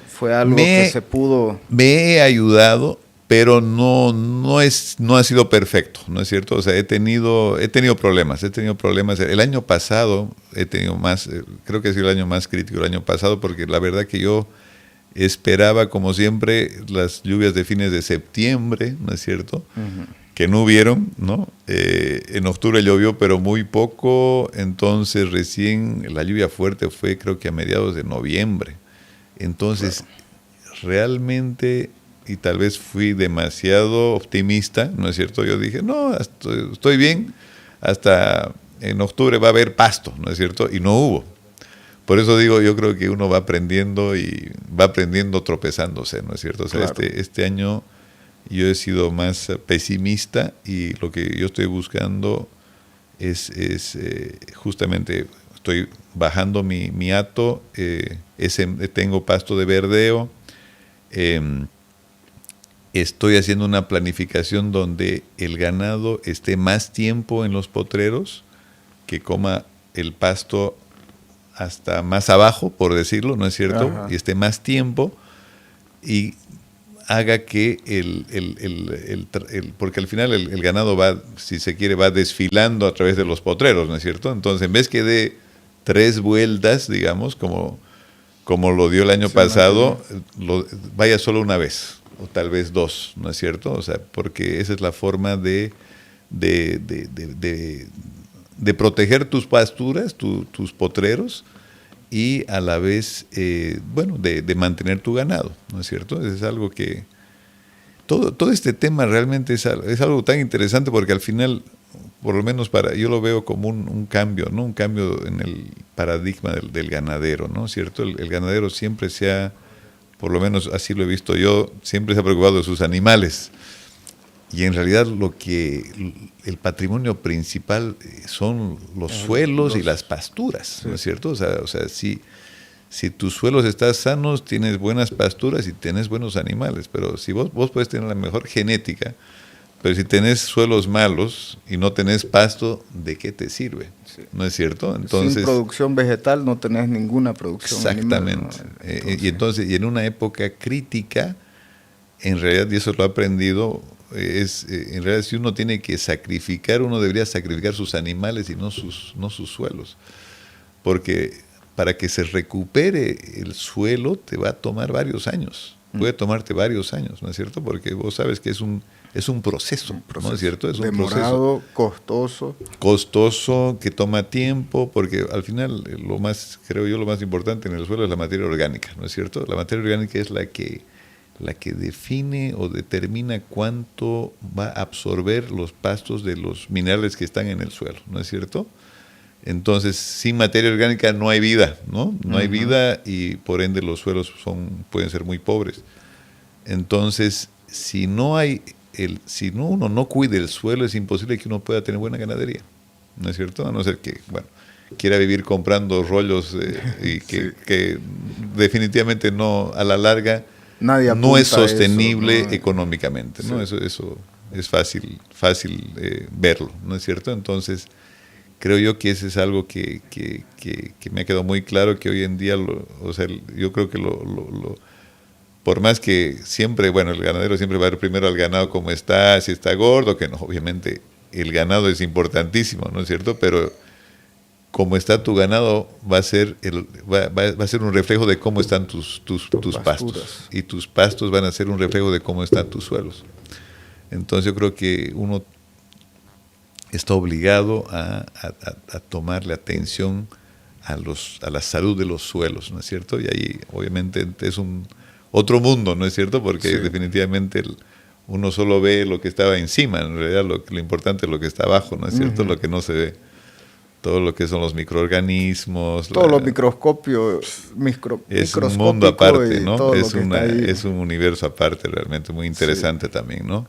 fue algo que se pudo? Me he ayudado, pero no ha sido perfecto, ¿no es cierto? O sea, he tenido problemas. El año pasado he tenido más, creo que ha sido el año más crítico el año pasado, porque la verdad que yo esperaba, como siempre, las lluvias de fines de septiembre, ¿no es cierto? Que no hubieron, ¿no? En octubre llovió, pero muy poco. Entonces recién la lluvia fuerte fue, creo que a mediados de noviembre. Entonces, realmente, y tal vez fui demasiado optimista, ¿no es cierto? Yo dije, no, estoy bien, hasta en octubre va a haber pasto, ¿no es cierto? Y no hubo. Por eso digo, yo creo que uno va aprendiendo tropezándose, ¿no es cierto? O sea, claro. Este año yo he sido más pesimista, y lo que yo estoy buscando es justamente, estoy bajando mi hato, tengo pasto de verdeo, estoy haciendo una planificación donde el ganado esté más tiempo en los potreros, que coma el pasto hasta más abajo, por decirlo, ¿no es cierto? Y esté más tiempo, y haga que porque al final el ganado va, si se quiere, va desfilando a través de los potreros, ¿no es cierto? Entonces, en vez que dé 3 vueltas, digamos, como lo dio el año pasado, vaya solo una vez, o tal vez 2, ¿no es cierto? O sea, porque esa es la forma de proteger tus pasturas, tus potreros, y a la vez, de mantener tu ganado, ¿no es cierto? Es algo que... Todo este tema realmente es algo tan interesante, porque al final, por lo menos yo lo veo como un cambio, ¿no? Un cambio en el paradigma del ganadero, ¿no es cierto? El ganadero siempre por lo menos así lo he visto yo, siempre se ha preocupado de sus animales. Y en realidad el patrimonio principal son los suelos y las pasturas, ¿no es cierto? O sea, si tus suelos están sanos, tienes buenas pasturas y tienes buenos animales. Pero si vos puedes tener la mejor genética, pero si tenés suelos malos y no tenés pasto, ¿de qué te sirve? Sí. ¿No es cierto? Entonces, sin producción vegetal no tenés ninguna producción exactamente. Animal, ¿no? Y en una época crítica, en realidad, y eso lo he aprendido, en realidad si uno tiene que sacrificar, uno debería sacrificar sus animales y no sus suelos. Porque para que se recupere el suelo te va a tomar varios años. Puede tomarte varios años, ¿no es cierto? Porque vos sabes que es un proceso, ¿no es cierto? Es un demorado, proceso costoso, que toma tiempo, porque al final lo más importante en el suelo es la materia orgánica, ¿no es cierto? La materia orgánica es la que define o determina cuánto va a absorber los pastos de los minerales que están en el suelo, ¿no es cierto? Entonces, sin materia orgánica no hay vida, ¿no? No hay vida y por ende los suelos pueden ser muy pobres. Entonces, si uno no cuida el suelo, es imposible que uno pueda tener buena ganadería, ¿no es cierto? A no ser que, quiera vivir comprando rollos y que definitivamente no, a la larga, no es sostenible económicamente, ¿no? Eso es fácil verlo, ¿no es cierto? Entonces, creo yo que ese es algo que me ha quedado muy claro, que hoy en día, yo creo que por más que siempre, el ganadero siempre va a ver primero al ganado cómo está, si está gordo, que no, obviamente el ganado es importantísimo, ¿no es cierto? Pero cómo está tu ganado va a ser un reflejo de cómo están tus pastos. Y tus pastos van a ser un reflejo de cómo están tus suelos. Entonces yo creo que uno está obligado a tomarle atención a la salud de los suelos, ¿no es cierto? Y ahí obviamente es otro mundo, ¿no es cierto? Porque definitivamente uno solo ve lo que estaba encima, en realidad lo importante es lo que está abajo, ¿no es cierto? Lo que no se ve. Todo lo que son los microorganismos. Todos los microscopios. Es un mundo aparte, ¿no? Es un universo aparte realmente, muy interesante también, ¿no?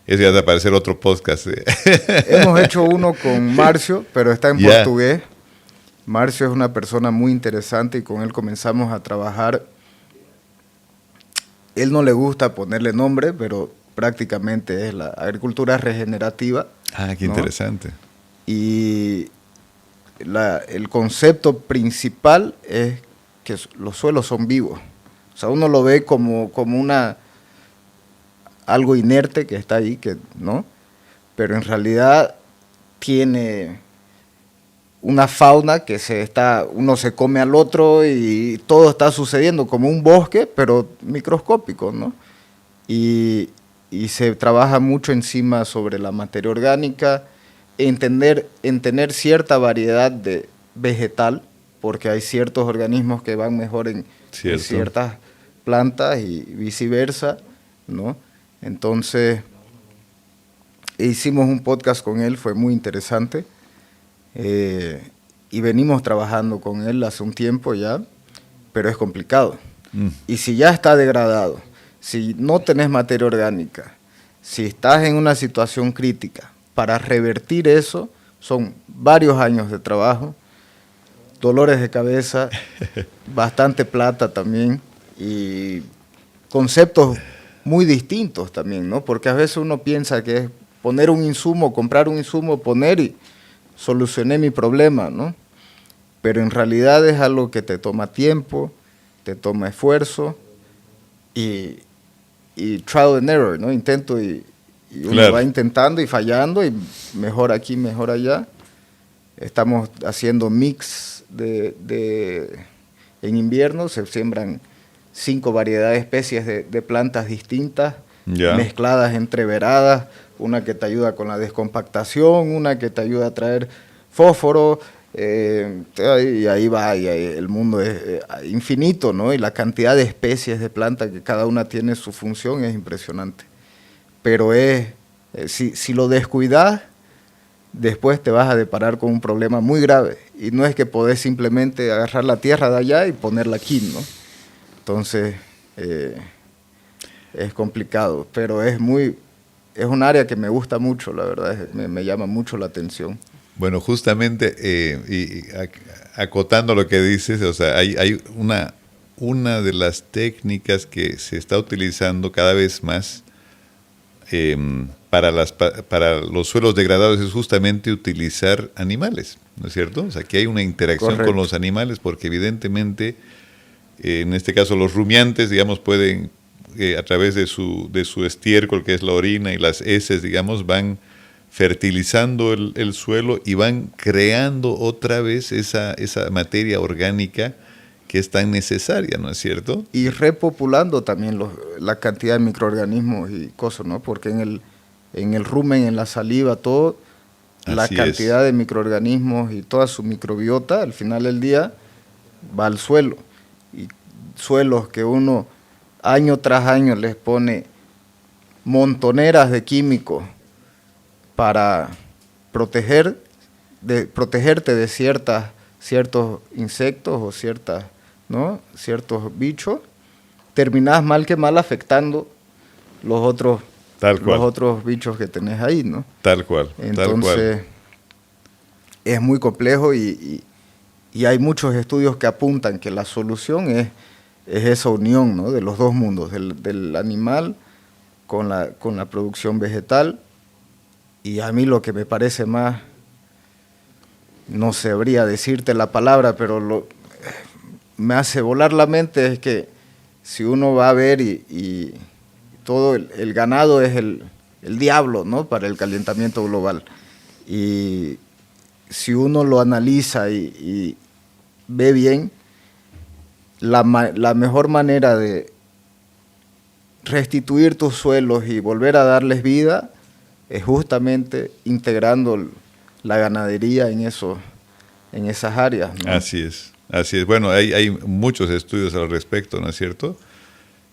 Eso ya va a aparecer otro podcast. Hemos hecho uno con Marcio, pero está en portugués. Marcio es una persona muy interesante y con él comenzamos a trabajar. Él no le gusta ponerle nombre, pero prácticamente es la agricultura regenerativa. Ah, qué interesante. Y el concepto principal es que los suelos son vivos. O sea, uno lo ve como algo inerte que está ahí, ¿no? Pero en realidad tiene una fauna que uno se come al otro y todo está sucediendo como un bosque, pero microscópico, ¿no? Y se trabaja mucho encima sobre la materia orgánica, en tener cierta variedad de vegetal, porque hay ciertos organismos que van mejor en ciertas plantas y viceversa, ¿no? Entonces, hicimos un podcast con él, fue muy interesante, y venimos trabajando con él hace un tiempo ya, pero es complicado. Y si ya está degradado, si no tenés materia orgánica, si estás en una situación crítica, para revertir eso son varios años de trabajo, dolores de cabeza, bastante plata también y conceptos muy distintos también, ¿no? Porque a veces uno piensa que es poner un insumo, comprar un insumo, poner y solucioné mi problema, ¿no? Pero en realidad es algo que te toma tiempo, te toma esfuerzo y trial and error, ¿no? Intento y uno va intentando y fallando y mejor aquí, mejor allá. Estamos haciendo mix en invierno, se siembran 5 variedades de especies de plantas distintas, mezcladas, entreveradas, una que te ayuda con la descompactación, una que te ayuda a traer fósforo, y ahí va, y ahí el mundo es infinito, ¿no? Y la cantidad de especies de plantas que cada una tiene su función es impresionante. Pero si lo descuidas, después te vas a deparar con un problema muy grave. Y no es que podés simplemente agarrar la tierra de allá y ponerla aquí, ¿no? Entonces, es complicado, pero es es un área que me gusta mucho, la verdad, me llama mucho la atención. Bueno, justamente, acotando lo que dices, o sea, hay una de las técnicas que se está utilizando cada vez más para los suelos degradados es justamente utilizar animales, ¿no es cierto? O sea, que hay una interacción Correcto. con los animales porque evidentemente, en este caso los rumiantes, digamos, pueden, a través de su estiércol, que es la orina y las heces, digamos, van fertilizando el suelo y van creando otra vez esa materia orgánica que es tan necesaria, ¿no es cierto? Y repopulando también la cantidad de microorganismos y cosas, ¿no? Porque en el rumen, en la saliva, todo, la Así cantidad es. de microorganismos y toda su microbiota, al final del día, va al suelo. Y suelos que uno año tras año les pone montoneras de químicos para protegerte de ciertos insectos o ciertos bichos, terminás mal que mal afectando los otros, Tal cual. los otros bichos que tenés ahí, ¿no? Tal cual, tal Entonces, cual. es muy complejo y hay muchos estudios que apuntan que la solución es esa unión, ¿no? De los dos mundos, del animal con la producción vegetal. Y a mí lo que me parece más, no sabría decirte la palabra, pero me hace volar la mente es que si uno va a ver y todo el ganado es el diablo, ¿no? Para el calentamiento global. Y si uno lo analiza y ve bien, la mejor manera de restituir tus suelos y volver a darles vida es justamente integrando la ganadería en esas áreas, ¿no? Así es, así es. Bueno, hay muchos estudios al respecto, ¿no es cierto?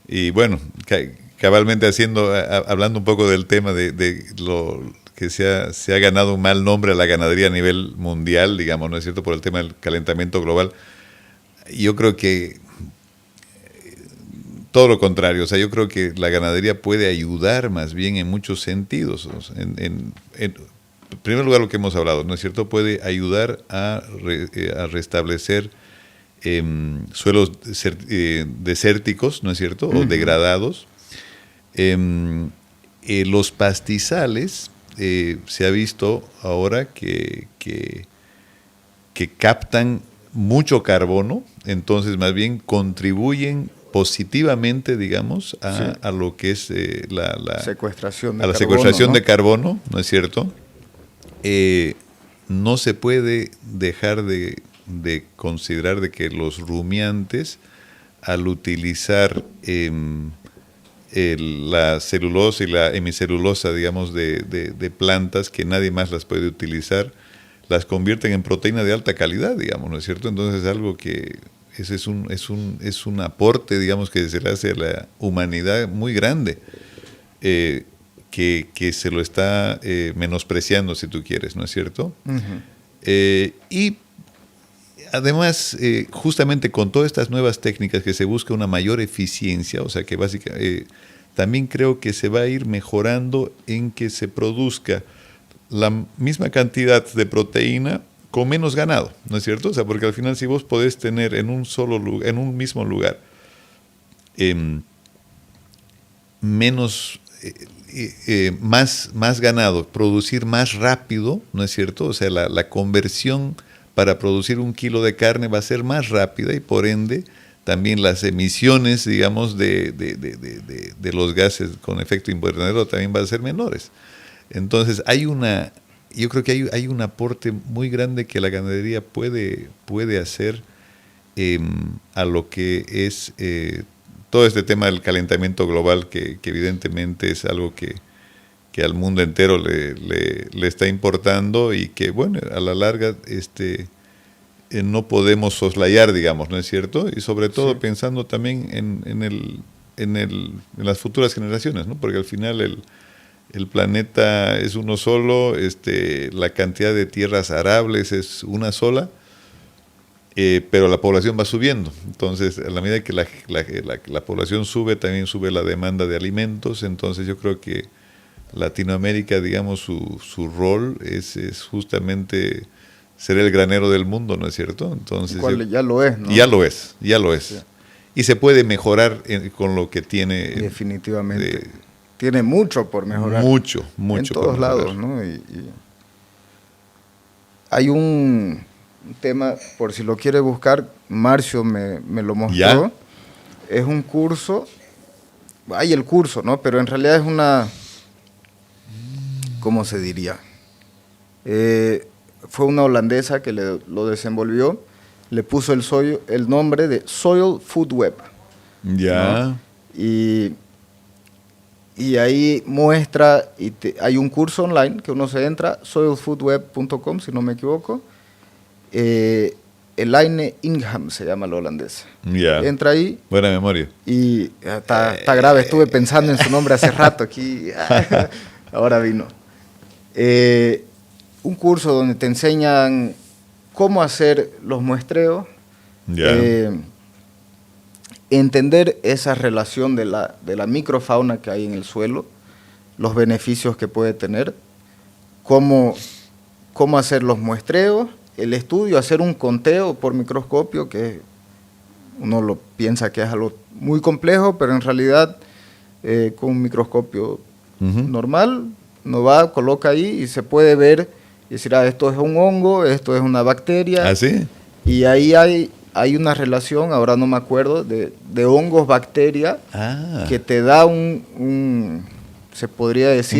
Y bueno, cabalmente hablando un poco del tema de lo que se ha ganado un mal nombre a la ganadería a nivel mundial, digamos, ¿no es cierto? Por el tema del calentamiento global. Yo creo que todo lo contrario, o sea, yo creo que la ganadería puede ayudar más bien en muchos sentidos. O sea, en primer lugar, lo que hemos hablado, ¿no es cierto? Puede ayudar a restablecer suelos desérticos, ¿no es cierto? O degradados. Los pastizales, se ha visto ahora que captan mucho carbono, entonces más bien contribuyen positivamente, digamos, a lo que es la secuestración de a la carbono, secuestración, ¿no? de carbono, ¿no es cierto? No se puede dejar de considerar de que los rumiantes, al utilizar la celulosa y la hemicelulosa, digamos, de plantas que nadie más las puede utilizar, las convierten en proteína de alta calidad, digamos, ¿no es cierto? Entonces es algo que ese es un aporte, digamos, que se le hace a la humanidad muy grande, que se lo está menospreciando, si tú quieres, ¿no es cierto? Y además, justamente con todas estas nuevas técnicas que se busca una mayor eficiencia, o sea que básicamente también creo que se va a ir mejorando en que se produzca la misma cantidad de proteína con menos ganado, ¿no es cierto? O sea, porque al final si vos podés tener en un solo lugar, en un mismo lugar, más ganado, producir más rápido, ¿no es cierto? O sea, la conversión para producir 1 kilo de carne va a ser más rápida y por ende también las emisiones, digamos, de los gases con efecto invernadero también van a ser menores. Entonces yo creo que hay un aporte muy grande que la ganadería puede hacer a lo que es todo este tema del calentamiento global, que evidentemente es algo que al mundo entero le está importando y que, bueno, a la larga no podemos soslayar, digamos, ¿no es cierto? Y sobre todo Sí. pensando también en las futuras generaciones, ¿no? Porque al final el planeta es uno solo, la cantidad de tierras arables es una sola, pero la población va subiendo. Entonces, a la medida que la población sube, también sube la demanda de alimentos. Entonces, yo creo que Latinoamérica, digamos, su rol es justamente ser el granero del mundo, ¿no es cierto? Entonces, ya lo es, ¿no? Ya lo es. Sí. Y se puede mejorar con lo que tiene. Definitivamente. Tiene mucho por mejorar. Mucho en todos lados, ¿no? Y hay un tema, por si lo quiere buscar, Marcio me lo mostró. ¿Ya? Es un curso, hay el curso, ¿no? Pero en realidad es una, ¿cómo se diría? Fue una holandesa que lo desenvolvió, le puso el nombre de Soil Food Web. Ya. ¿No? Y ahí muestra, hay un curso online que uno se entra, soilfoodweb.com, si no me equivoco. Elaine Ingham se llama la holandesa. Ya. Entra ahí. Buena memoria. Y está grave, estuve pensando en su nombre hace rato aquí. Ahora vino. Un curso donde te enseñan cómo hacer los muestreos. Ya. Entender esa relación de la microfauna que hay en el suelo, los beneficios que puede tener, cómo hacer los muestreos, el estudio, hacer un conteo por microscopio, que uno lo piensa que es algo muy complejo, pero en realidad con un microscopio normal, uno va, coloca ahí y se puede ver y decir, esto es un hongo, esto es una bacteria. ¿Ah, sí? Y ahí hay una relación, ahora no me acuerdo, de hongos, bacteria, que te da se podría decir...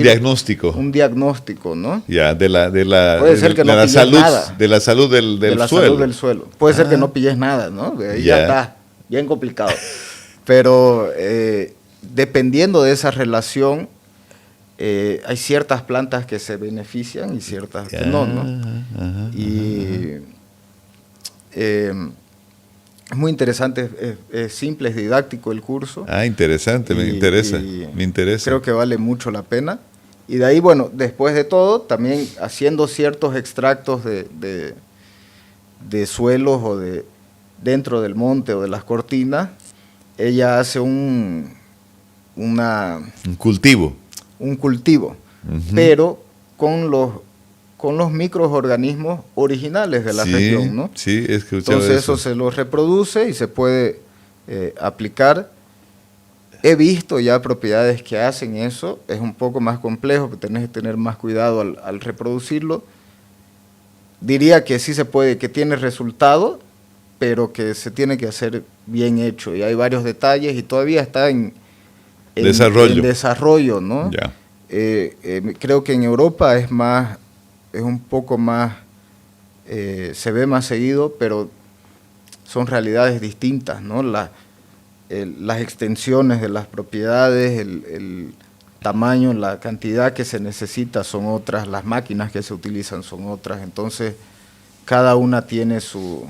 Un diagnóstico, ¿no? Ya, puede ser que no pilles salud, nada. de la salud del de la suelo. salud del suelo. Puede ser que no pilles nada, ¿no? Ahí Ya. ya está, bien complicado. Pero dependiendo de esa relación, hay ciertas plantas que se benefician y ciertas que no, ¿no? Y es muy interesante, es simple, es didáctico el curso. Interesante, me interesa. Creo que vale mucho la pena. Y de ahí, bueno, después de todo, también haciendo ciertos extractos de suelos o dentro del monte o de las cortinas, ella hace un cultivo. Pero con los microorganismos originales de la región, ¿no? Sí, he escuchado Entonces eso se lo reproduce y se puede aplicar. He visto ya propiedades que hacen eso, es un poco más complejo, que tenés que tener más cuidado al reproducirlo. Diría que sí se puede, que tiene resultado, pero que se tiene que hacer bien hecho. Y hay varios detalles y todavía está en desarrollo, ¿no? Ya. Creo que en Europa es un poco más, se ve más seguido, pero son realidades distintas, ¿no? Las extensiones de las propiedades, el tamaño, la cantidad que se necesita son otras, las máquinas que se utilizan son otras, entonces cada una tiene sus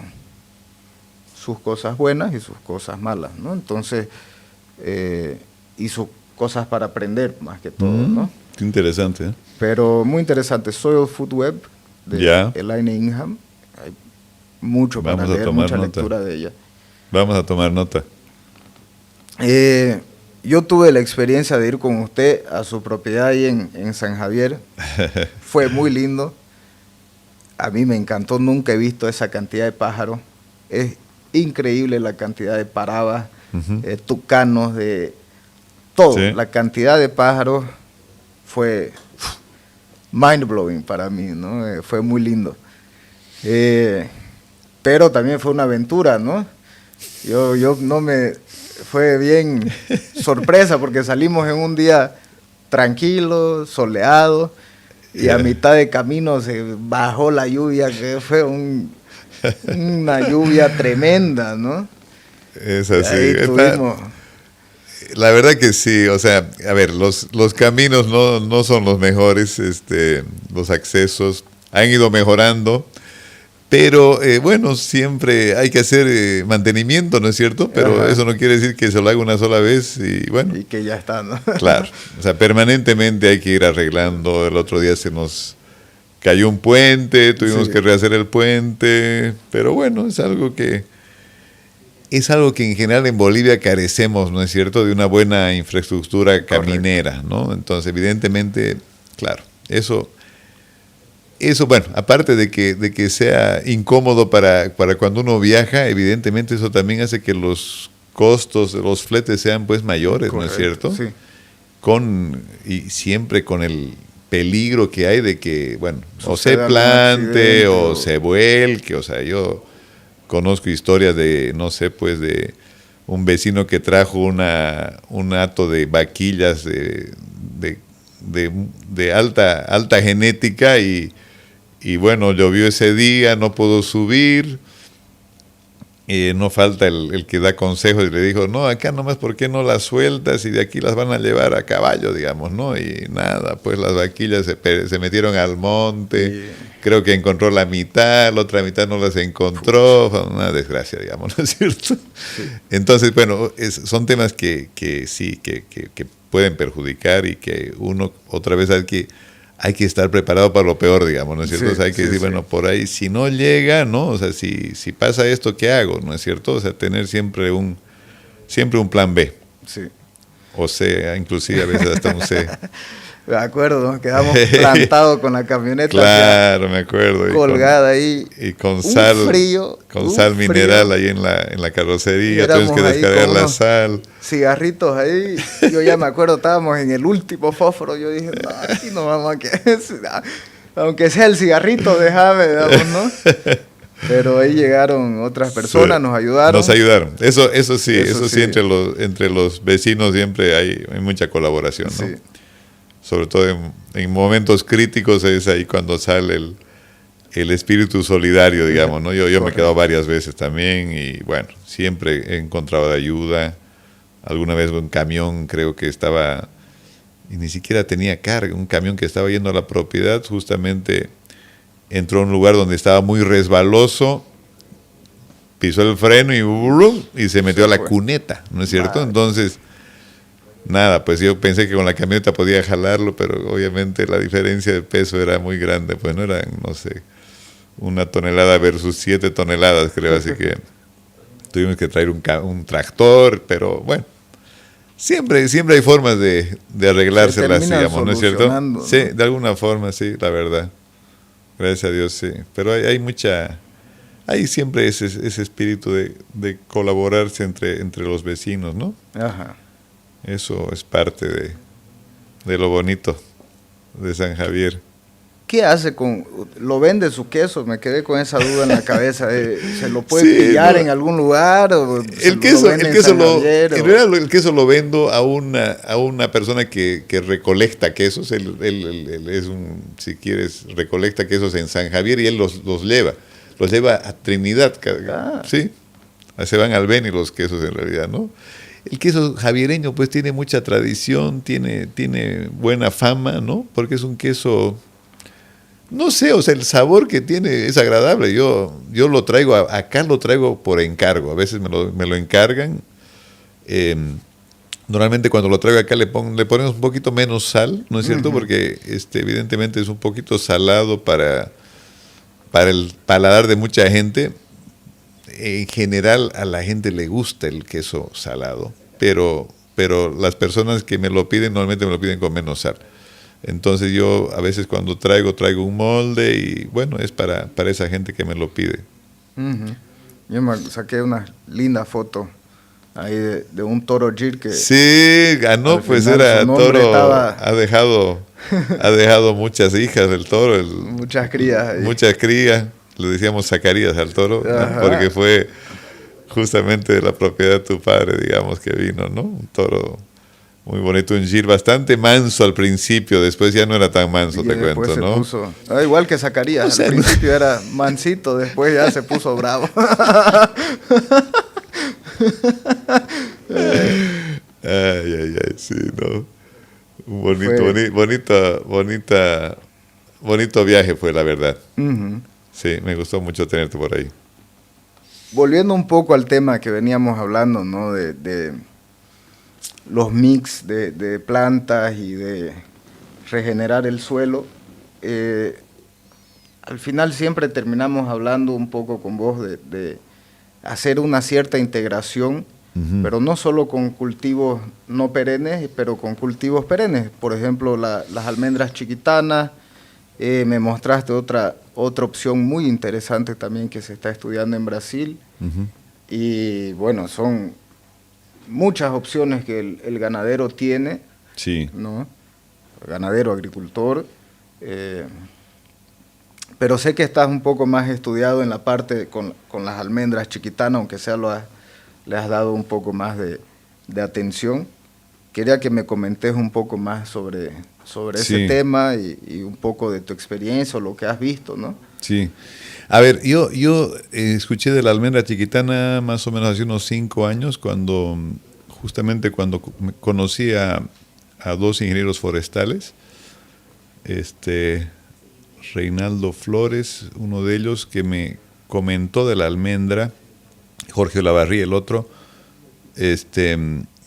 cosas buenas y sus cosas malas, ¿no? Entonces, y sus cosas para aprender más que todo, ¿no? Qué interesante, ¿eh? Pero muy interesante, Soil Food Web de Elaine Ingham, hay mucho para leer, mucha lectura de ella. Vamos a tomar nota. Yo tuve la experiencia de ir con usted a su propiedad ahí en San Javier, fue muy lindo, a mí me encantó, nunca he visto esa cantidad de pájaros, es increíble la cantidad de parabas, tucanos, de todo, sí. La cantidad de pájaros fue mind-blowing para mí, ¿no? Fue muy lindo. Pero también fue una aventura, ¿no? Yo no me... Fue bien sorpresa porque salimos en un día tranquilo, soleado, y a mitad de camino se bajó la lluvia, que fue una lluvia tremenda, ¿no? Es así. La verdad que sí, o sea, a ver, los caminos no son los mejores, los accesos han ido mejorando, pero bueno, siempre hay que hacer mantenimiento, ¿no es cierto? Pero eso no quiere decir que se lo haga una sola vez y bueno. Y que ya está, ¿no? Claro, o sea, permanentemente hay que ir arreglando. El otro día se nos cayó un puente, tuvimos que rehacer el puente, pero bueno, es algo que es algo que en general en Bolivia carecemos, ¿no es cierto?, de una buena infraestructura caminera, ¿no? Entonces, evidentemente, claro, eso, bueno, aparte de que sea incómodo para cuando uno viaja, evidentemente eso también hace que los costos de los fletes sean pues mayores, ¿no es cierto? Sí. Y siempre con el peligro que hay de que, bueno, o se Suceda algún plante accidente o se vuelque, o sea, yo conozco historias de, no sé, pues de un vecino que trajo un hato de vaquillas de alta genética y bueno, llovió ese día, no pudo subir. No falta el que da consejos y le dijo, no, acá nomás, ¿por qué no las sueltas? Y de aquí las van a llevar a caballo, digamos, ¿no? Y nada, pues las vaquillas se metieron al monte, creo que encontró la mitad, la otra mitad no las encontró, fue una desgracia, digamos, ¿no es cierto? Sí. Entonces, bueno, son temas que sí, que pueden perjudicar y que uno otra vez hay que estar preparado para lo peor, digamos, ¿no es cierto? Sí, o sea, hay que decir, bueno, por ahí, si no llega, ¿no? O sea, si pasa esto, ¿qué hago? ¿No es cierto? O sea, tener siempre un plan B. Sí. O sea, inclusive a veces hasta un C. Me acuerdo, nos quedamos plantados con la camioneta. Claro, me acuerdo. Colgada ahí. Y con sal. Frío. Con sal mineral ahí en la carrocería. Tienes que descargar la sal. Cigarritos ahí. Yo ya me acuerdo, estábamos en el último fósforo. Yo dije, no, aquí no vamos a quedar. Aunque sea el cigarrito, déjame, digamos, ¿no? Pero ahí llegaron otras personas, nos ayudaron. Nos ayudaron. Eso sí, entre los vecinos siempre hay mucha colaboración, ¿no? Sí. Sobre todo en momentos críticos es ahí cuando sale el espíritu solidario, digamos, ¿no? Yo me he quedado varias veces también y bueno, siempre he encontrado ayuda. Alguna vez un camión creo que estaba, y ni siquiera tenía carga, un camión que estaba yendo a la propiedad, justamente entró a un lugar donde estaba muy resbaloso, pisó el freno y se metió a la cuneta, ¿no es cierto? Entonces, nada, pues yo pensé que con la camioneta podía jalarlo, pero obviamente la diferencia de peso era muy grande, pues no eran, no sé, 1 tonelada versus 7 toneladas, creo, así que tuvimos que traer un tractor, pero bueno, siempre hay formas de arreglárselas, digamos, ¿no es cierto? ¿No? Sí, de alguna forma, sí, la verdad. Gracias a Dios, sí. Pero hay siempre ese espíritu de colaborarse entre los vecinos, ¿no? Ajá. Eso es parte de lo bonito de San Javier. ¿Qué hace lo vende su queso? Me quedé con esa duda en la cabeza. ¿Se lo puede pillar en algún lugar? ¿O el queso el queso lo vendo a una persona que recolecta quesos. Él es si quieres, recolecta quesos en San Javier y él los lleva. Los lleva a Trinidad. Sí, se van al Beni los quesos en realidad, ¿no? El queso javiereño pues tiene mucha tradición, tiene buena fama, ¿no? Porque es un queso, no sé, o sea, el sabor que tiene es agradable. Yo lo traigo, acá lo traigo por encargo, a veces me lo encargan. Normalmente cuando lo traigo acá le ponemos un poquito menos sal, ¿no es cierto? Uh-huh. Porque evidentemente es un poquito salado para el paladar de mucha gente. En general a la gente le gusta el queso salado, pero las personas que me lo piden normalmente me lo piden con menos sal. Entonces yo a veces cuando traigo un molde y bueno, es para esa gente que me lo pide. Uh-huh. Yo me saqué una linda foto ahí de un toro Gir que... Sí, ganó, pues era toro, ha dejado muchas hijas del toro. Muchas crías ahí. Muchas crías. Le decíamos Zacarías al toro, ¿no? Porque fue justamente de la propiedad de tu padre, digamos, que vino, ¿no? Un toro muy bonito, un Gir bastante manso al principio, después ya no era tan manso, te cuento, ¿no? Igual que Zacarías, o sea, al principio era mansito, después ya se puso bravo. Ay, sí, ¿no? Un bonito viaje fue, la verdad. Uh-huh. Sí, me gustó mucho tenerte por ahí. Volviendo un poco al tema que veníamos hablando, ¿no? De los mix de plantas y de regenerar el suelo. Al final siempre terminamos hablando un poco con vos de hacer una cierta integración, pero no solo con cultivos no perennes, pero con cultivos perennes. Por ejemplo, las almendras chiquitanas. Me mostraste otra opción muy interesante también que se está estudiando en Brasil. Y bueno, son muchas opciones que el ganadero tiene, Sí. ¿no? Ganadero, agricultor. Pero sé que estás un poco más estudiado en la parte con las almendras chiquitanas, aunque sea le has dado un poco más de atención. Quería que me comentes un poco más sobre ese tema y un poco de tu experiencia o lo que has visto, ¿no? Sí. A ver, yo escuché de la almendra chiquitana más o menos hace unos 5 años, justamente cuando conocí a 2 ingenieros forestales, Reinaldo Flores, uno de ellos, que me comentó de la almendra, Jorge Olavarría, el otro,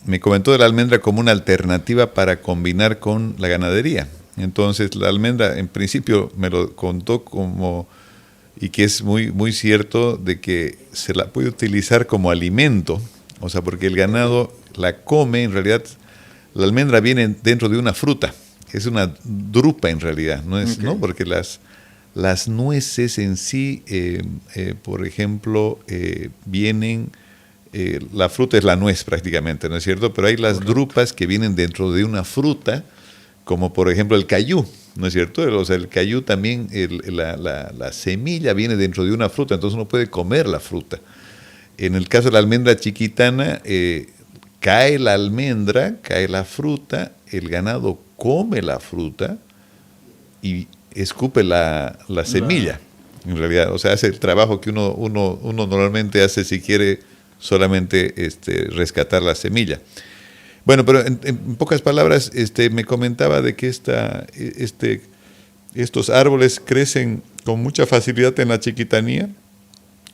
me comentó de la almendra como una alternativa para combinar con la ganadería. Entonces, la almendra, en principio, me lo contó y que es muy, muy cierto, de que se la puede utilizar como alimento, o sea, porque el ganado la come, en realidad, la almendra viene dentro de una fruta, es una drupa en realidad, ¿no? ¿no? Porque las nueces en sí, por ejemplo, vienen... la fruta es la nuez prácticamente, ¿no es cierto? Pero hay las drupas que vienen dentro de una fruta, como por ejemplo el cayú, ¿no es cierto? O sea, el cayú también, la semilla viene dentro de una fruta, entonces uno puede comer la fruta. En el caso de la almendra chiquitana, cae la almendra, cae la fruta, el ganado come la fruta y escupe la semilla, en realidad. O sea, hace el trabajo que uno normalmente hace si quiere solamente rescatar la semilla. Bueno, pero en pocas palabras, me comentaba de que estos árboles crecen con mucha facilidad en la chiquitanía.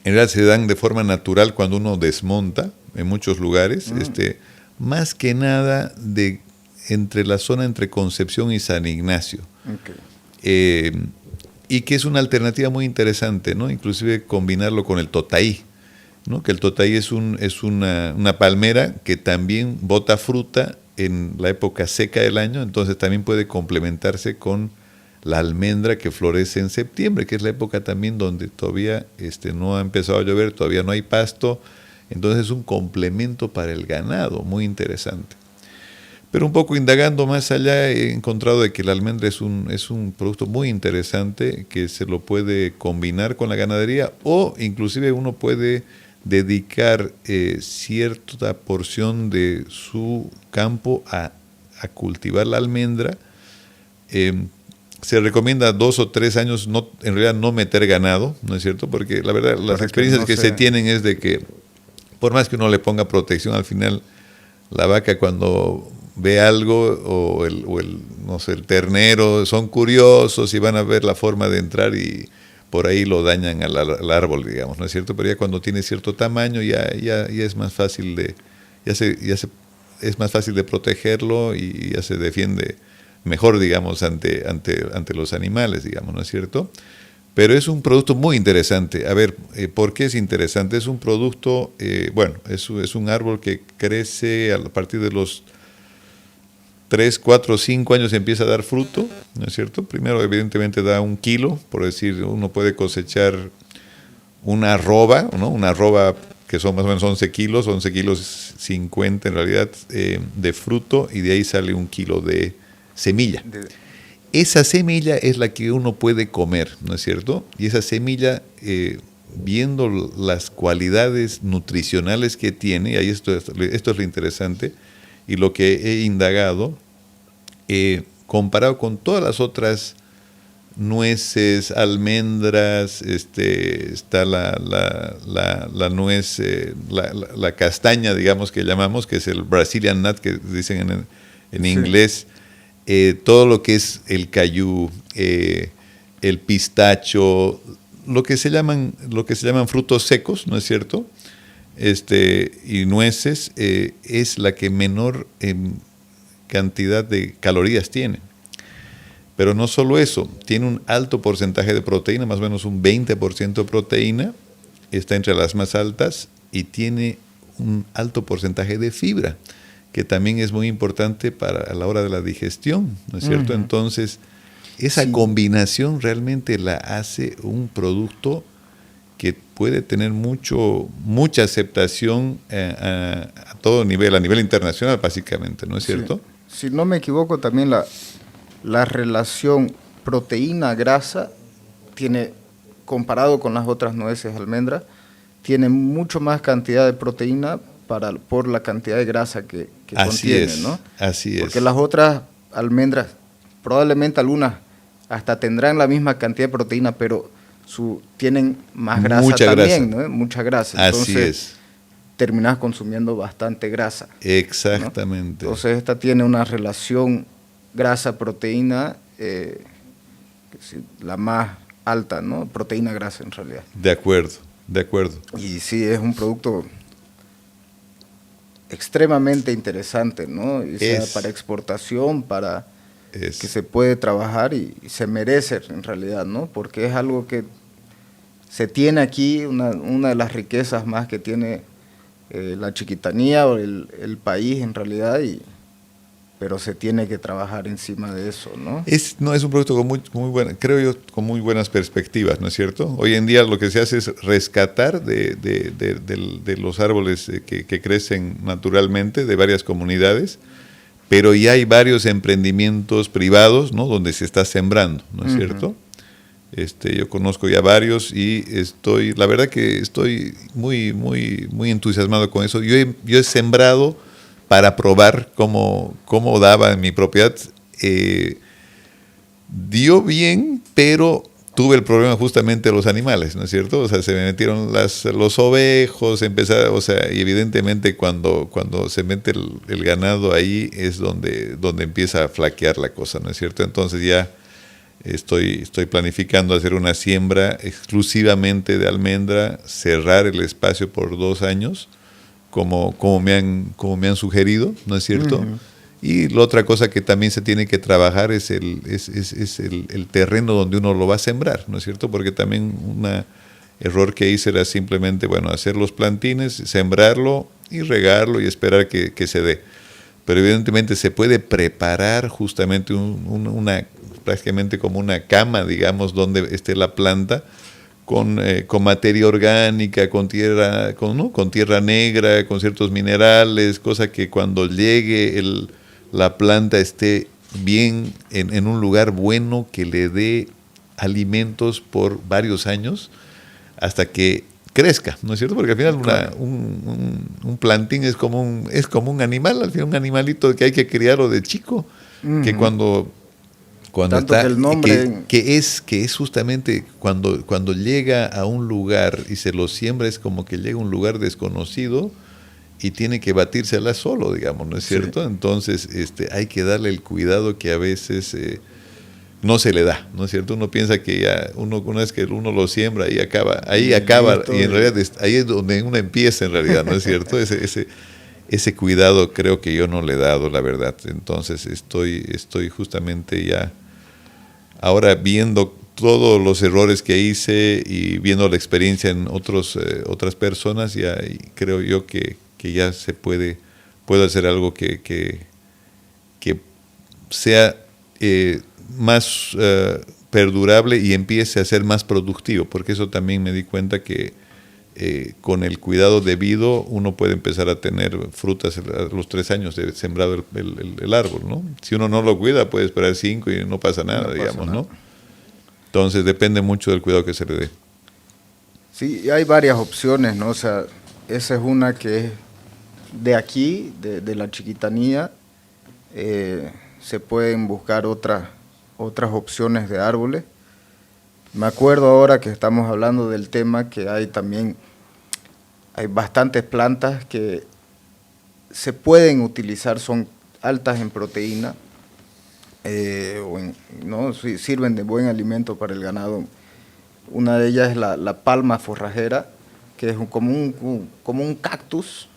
En realidad se dan de forma natural cuando uno desmonta en muchos lugares, más que nada entre la zona entre Concepción y San Ignacio. Y que es una alternativa muy interesante, ¿no? Inclusive combinarlo con el totaí, ¿no? Que el totaí es una palmera que también bota fruta en la época seca del año, entonces también puede complementarse con la almendra que florece en septiembre, que es la época también donde todavía no ha empezado a llover, todavía no hay pasto, entonces es un complemento para el ganado, muy interesante. Pero un poco indagando más allá he encontrado de que la almendra es un producto muy interesante que se lo puede combinar con la ganadería o inclusive uno puede dedicar cierta porción de su campo a cultivar la almendra. Se recomienda 2 o 3 años, en realidad no meter ganado, ¿no es cierto? Porque la verdad, las experiencias que se tienen es de que por más que uno le ponga protección, al final la vaca cuando ve algo o el ternero son curiosos y van a ver la forma de entrar y por ahí lo dañan al árbol, digamos, ¿no es cierto? Pero ya cuando tiene cierto tamaño ya es más fácil es más fácil de protegerlo y ya se defiende mejor, digamos, ante los animales, digamos, ¿no es cierto? Pero es un producto muy interesante. A ver, ¿por qué es interesante? Es un producto, es un árbol que crece a partir de los 3, 4, 5 años empieza a dar fruto, ¿no es cierto? Primero, evidentemente, da 1 kilo, por decir, uno puede cosechar una arroba, ¿no? Una arroba que son más o menos 11 kilos 50 en realidad, de fruto, y de ahí sale 1 kilo de semilla. Esa semilla es la que uno puede comer, ¿no es cierto? Y esa semilla, viendo las cualidades nutricionales que tiene, y ahí esto es lo interesante, y lo que he indagado, comparado con todas las otras nueces, almendras, está la nuez, la castaña, digamos, que llamamos, que es el Brazilian nut, que dicen en inglés, todo lo que es el cayú, el pistacho, lo que se llaman frutos secos, ¿no es cierto? Y nueces, es la que menor cantidad de calorías tiene. Pero no solo eso, tiene un alto porcentaje de proteína, más o menos un 20% de proteína, está entre las más altas y tiene un alto porcentaje de fibra, que también es muy importante a la hora de la digestión, ¿no es cierto? Entonces, esa combinación realmente la hace un producto que puede tener mucha aceptación a todo nivel, a nivel internacional básicamente, ¿no es cierto? Si no me equivoco, también la relación proteína-grasa tiene, comparado con las otras nueces almendras, tiene mucho más cantidad de proteína por la cantidad de grasa que contiene, ¿no? Así es. Porque las otras almendras, probablemente algunas hasta tendrán la misma cantidad de proteína, pero tienen más grasa mucha también, grasa. ¿no? Mucha grasa. Así Entonces, es. terminas consumiendo bastante grasa. Exactamente. ¿No? Entonces, esta tiene una relación grasa-proteína, la más alta, ¿no? Proteína-grasa en realidad. De acuerdo. Y sí, es un producto extremadamente interesante, ¿no? Y sea para exportación, que se puede trabajar y se merece en realidad, ¿no? Porque es algo que se tiene aquí, una de las riquezas más que tiene la Chiquitanía o el país en realidad, pero se tiene que trabajar encima de eso, ¿no? Es un producto con muy buena, creo yo, con muy buenas perspectivas, ¿no es cierto? Hoy en día lo que se hace es rescatar de los árboles que crecen naturalmente de varias comunidades, pero ya hay varios emprendimientos privados, ¿no? Donde se está sembrando, ¿no es cierto? Yo conozco ya varios y la verdad que estoy muy entusiasmado con eso. Yo he sembrado para probar cómo daba en mi propiedad. Dio bien, pero tuve el problema justamente de los animales, ¿no es cierto? O sea, se me metieron los ovejos, y evidentemente cuando se mete el ganado ahí es donde empieza a flaquear la cosa, ¿no es cierto? Entonces ya estoy planificando hacer una siembra exclusivamente de almendra, cerrar el espacio por 2 años, como me han sugerido, ¿no es cierto? Y la otra cosa que también se tiene que trabajar es el terreno donde uno lo va a sembrar, ¿no es cierto? Porque también un error que hice era simplemente, hacer los plantines, sembrarlo y regarlo y esperar que se dé. Pero evidentemente se puede preparar justamente prácticamente como una cama, digamos, donde esté la planta, con materia orgánica, con tierra negra, con ciertos minerales, cosa que cuando llegue la planta esté bien en un lugar bueno, que le dé alimentos por varios años hasta que crezca, ¿no es cierto? Porque al final un plantín es como un animal, al final un animalito que hay que criarlo de chico, que cuando tanto está, que el nombre que es justamente cuando llega a un lugar y se lo siembra, es como que llega a un lugar desconocido y tiene que batírsela solo, digamos, ¿no es cierto? Sí. Entonces hay que darle el cuidado que a veces no se le da, ¿no es cierto? Uno piensa que ya una vez que uno lo siembra, ahí acaba, y en realidad ahí es donde uno empieza en realidad, ¿no es cierto? Ese cuidado creo que yo no le he dado, la verdad. Entonces estoy justamente ya ahora viendo todos los errores que hice y viendo la experiencia en otras personas, ya creo yo que ya puedo hacer algo que sea más perdurable y empiece a ser más productivo, porque eso también me di cuenta que con el cuidado debido uno puede empezar a tener frutas a los 3 años de sembrado el árbol, ¿no? Si uno no lo cuida puede esperar 5 y no pasa nada, digamos, ¿no? Entonces depende mucho del cuidado que se le dé. Sí, hay varias opciones, ¿no? O sea, esa es una que es de aquí, de la Chiquitanía. Se pueden buscar otras opciones de árboles. Me acuerdo ahora que estamos hablando del tema que hay bastantes plantas que se pueden utilizar, son altas en proteína, ¿no? Sirven de buen alimento para el ganado. Una de ellas es la palma forrajera, que es como un cactus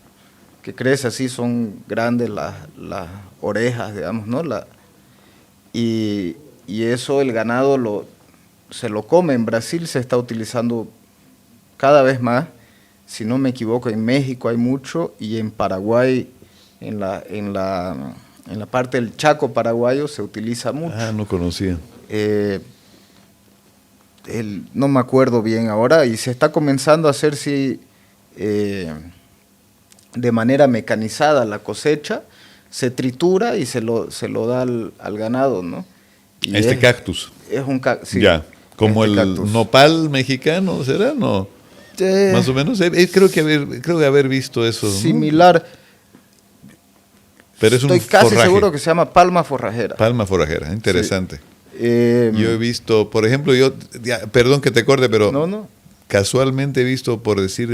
que crece así, son grandes las orejas, digamos, ¿no? Y eso el ganado se lo come. En Brasil se está utilizando cada vez más. Si no me equivoco, en México hay mucho y en Paraguay, en la parte del Chaco paraguayo se utiliza mucho. Ah, no conocía. No me acuerdo bien ahora, y se está comenzando a hacer de manera mecanizada la cosecha, se tritura y se lo da al ganado, ¿no? Y cactus. Es un cactus, sí. Ya, como el cactus. nopal mexicano, ¿será? No. Más o menos. Creo que haber visto eso, ¿no? Similar. Pero es Estoy un casi forraje. seguro que se llama palma forrajera. Palma forrajera, interesante. Sí. Yo he visto, por ejemplo, perdón que te corte, pero No. casualmente he visto, por decir,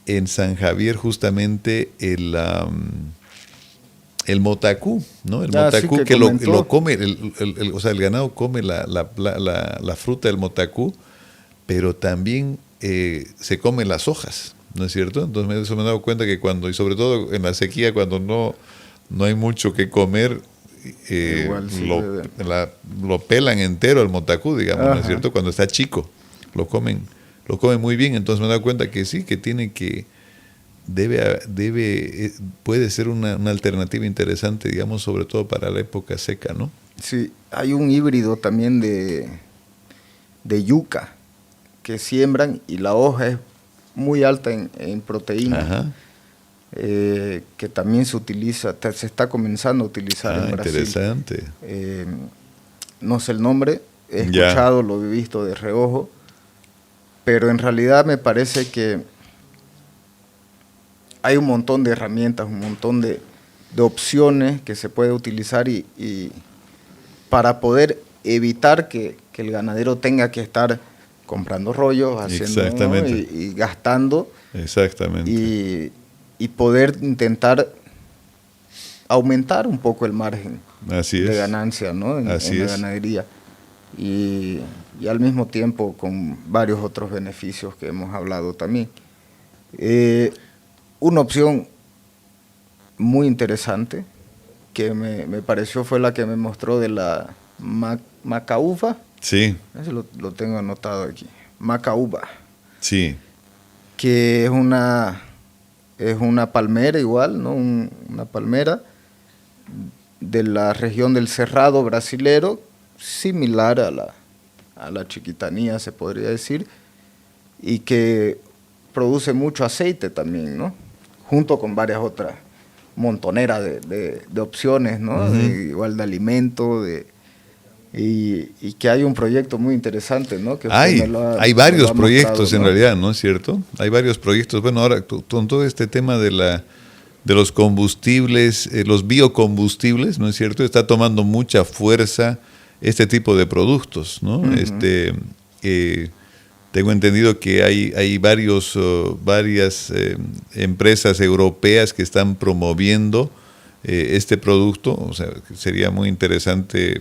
en San Javier justamente el motacú, ¿no? El motacú sí, que comentó. lo come, o sea, el ganado come la fruta del motacú, pero también se comen las hojas, ¿no es cierto? Entonces eso me he dado cuenta que y sobre todo en la sequía, cuando no hay mucho que comer, Igual, sí, lo pelan entero el motacú, digamos, ¿no es Ajá. cierto? Cuando está chico, lo comen muy bien. Entonces me he dado cuenta que sí, que puede ser una alternativa interesante, digamos, sobre todo para la época seca, ¿no? Sí, hay un híbrido también de yuca que siembran y la hoja es muy alta en proteína. Ajá. Que también se utiliza, se está comenzando a utilizar en Brasil. Interesante. No sé el nombre, he escuchado, lo he visto de reojo, pero en realidad me parece que hay un montón de herramientas, un montón de opciones que se puede utilizar y para poder evitar que el ganadero tenga que estar comprando rollos, haciendo, ¿no? y gastando. Exactamente. Y poder intentar aumentar un poco el margen de ganancia, ¿no? en la ganadería. Y al mismo tiempo con varios otros beneficios que hemos hablado también. Una opción muy interesante que me pareció fue la que me mostró de la macaúba. Sí. Eso lo tengo anotado aquí. Macaúba. Sí. Que es una palmera igual, ¿no? Una palmera de la región del Cerrado brasilero, similar a la chiquitanía, se podría decir, y que produce mucho aceite también, ¿no? Junto con varias otras montoneras de opciones, ¿no? Uh-huh. Igual de alimento, y que hay un proyecto muy interesante, ¿no? Que hay varios proyectos, ¿no? En realidad, ¿no es cierto? Hay varios proyectos. Bueno, ahora con todo este tema de los combustibles, los biocombustibles, ¿no es cierto? Está tomando mucha fuerza este tipo de productos, ¿no? Uh-huh. Tengo entendido que hay varias empresas europeas que están promoviendo este producto. O sea, sería muy interesante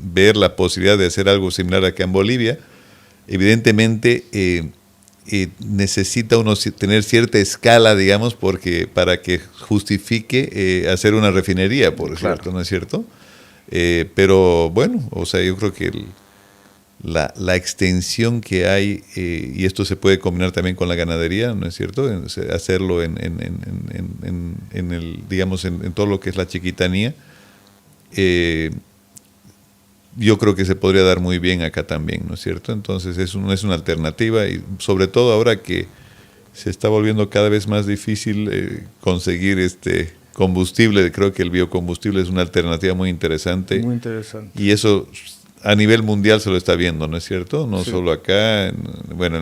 ver la posibilidad de hacer algo similar acá en Bolivia. Evidentemente necesita uno tener cierta escala, digamos, para que justifique hacer una refinería, por cierto, ¿no es cierto? Pero bueno, o sea, yo creo que la extensión que hay, y esto se puede combinar también con la ganadería, ¿no es cierto? Hacerlo en todo lo que es la chiquitanía. Yo creo que se podría dar muy bien acá también, ¿no es cierto? Entonces es una alternativa, y sobre todo ahora que se está volviendo cada vez más difícil conseguir combustible. Creo que el biocombustible es una alternativa muy interesante. Muy interesante. Y eso a nivel mundial se lo está viendo, ¿no es cierto? No solo acá,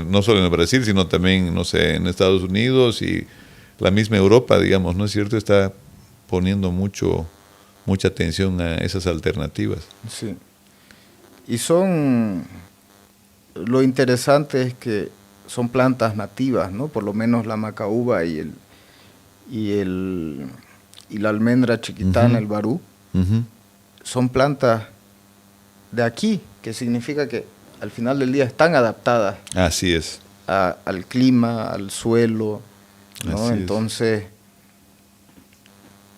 no solo en el Brasil, sino también, no sé, en Estados Unidos y la misma Europa, digamos, ¿no es cierto? Está poniendo mucha atención a esas alternativas. Sí. Y lo interesante es que son plantas nativas, ¿no? Por lo menos la macaúba y la almendra chiquitana, uh-huh. El barú, uh-huh. Son plantas de aquí, que significa que al final del día están adaptadas. Así es. Al clima, al suelo, ¿no? Así entonces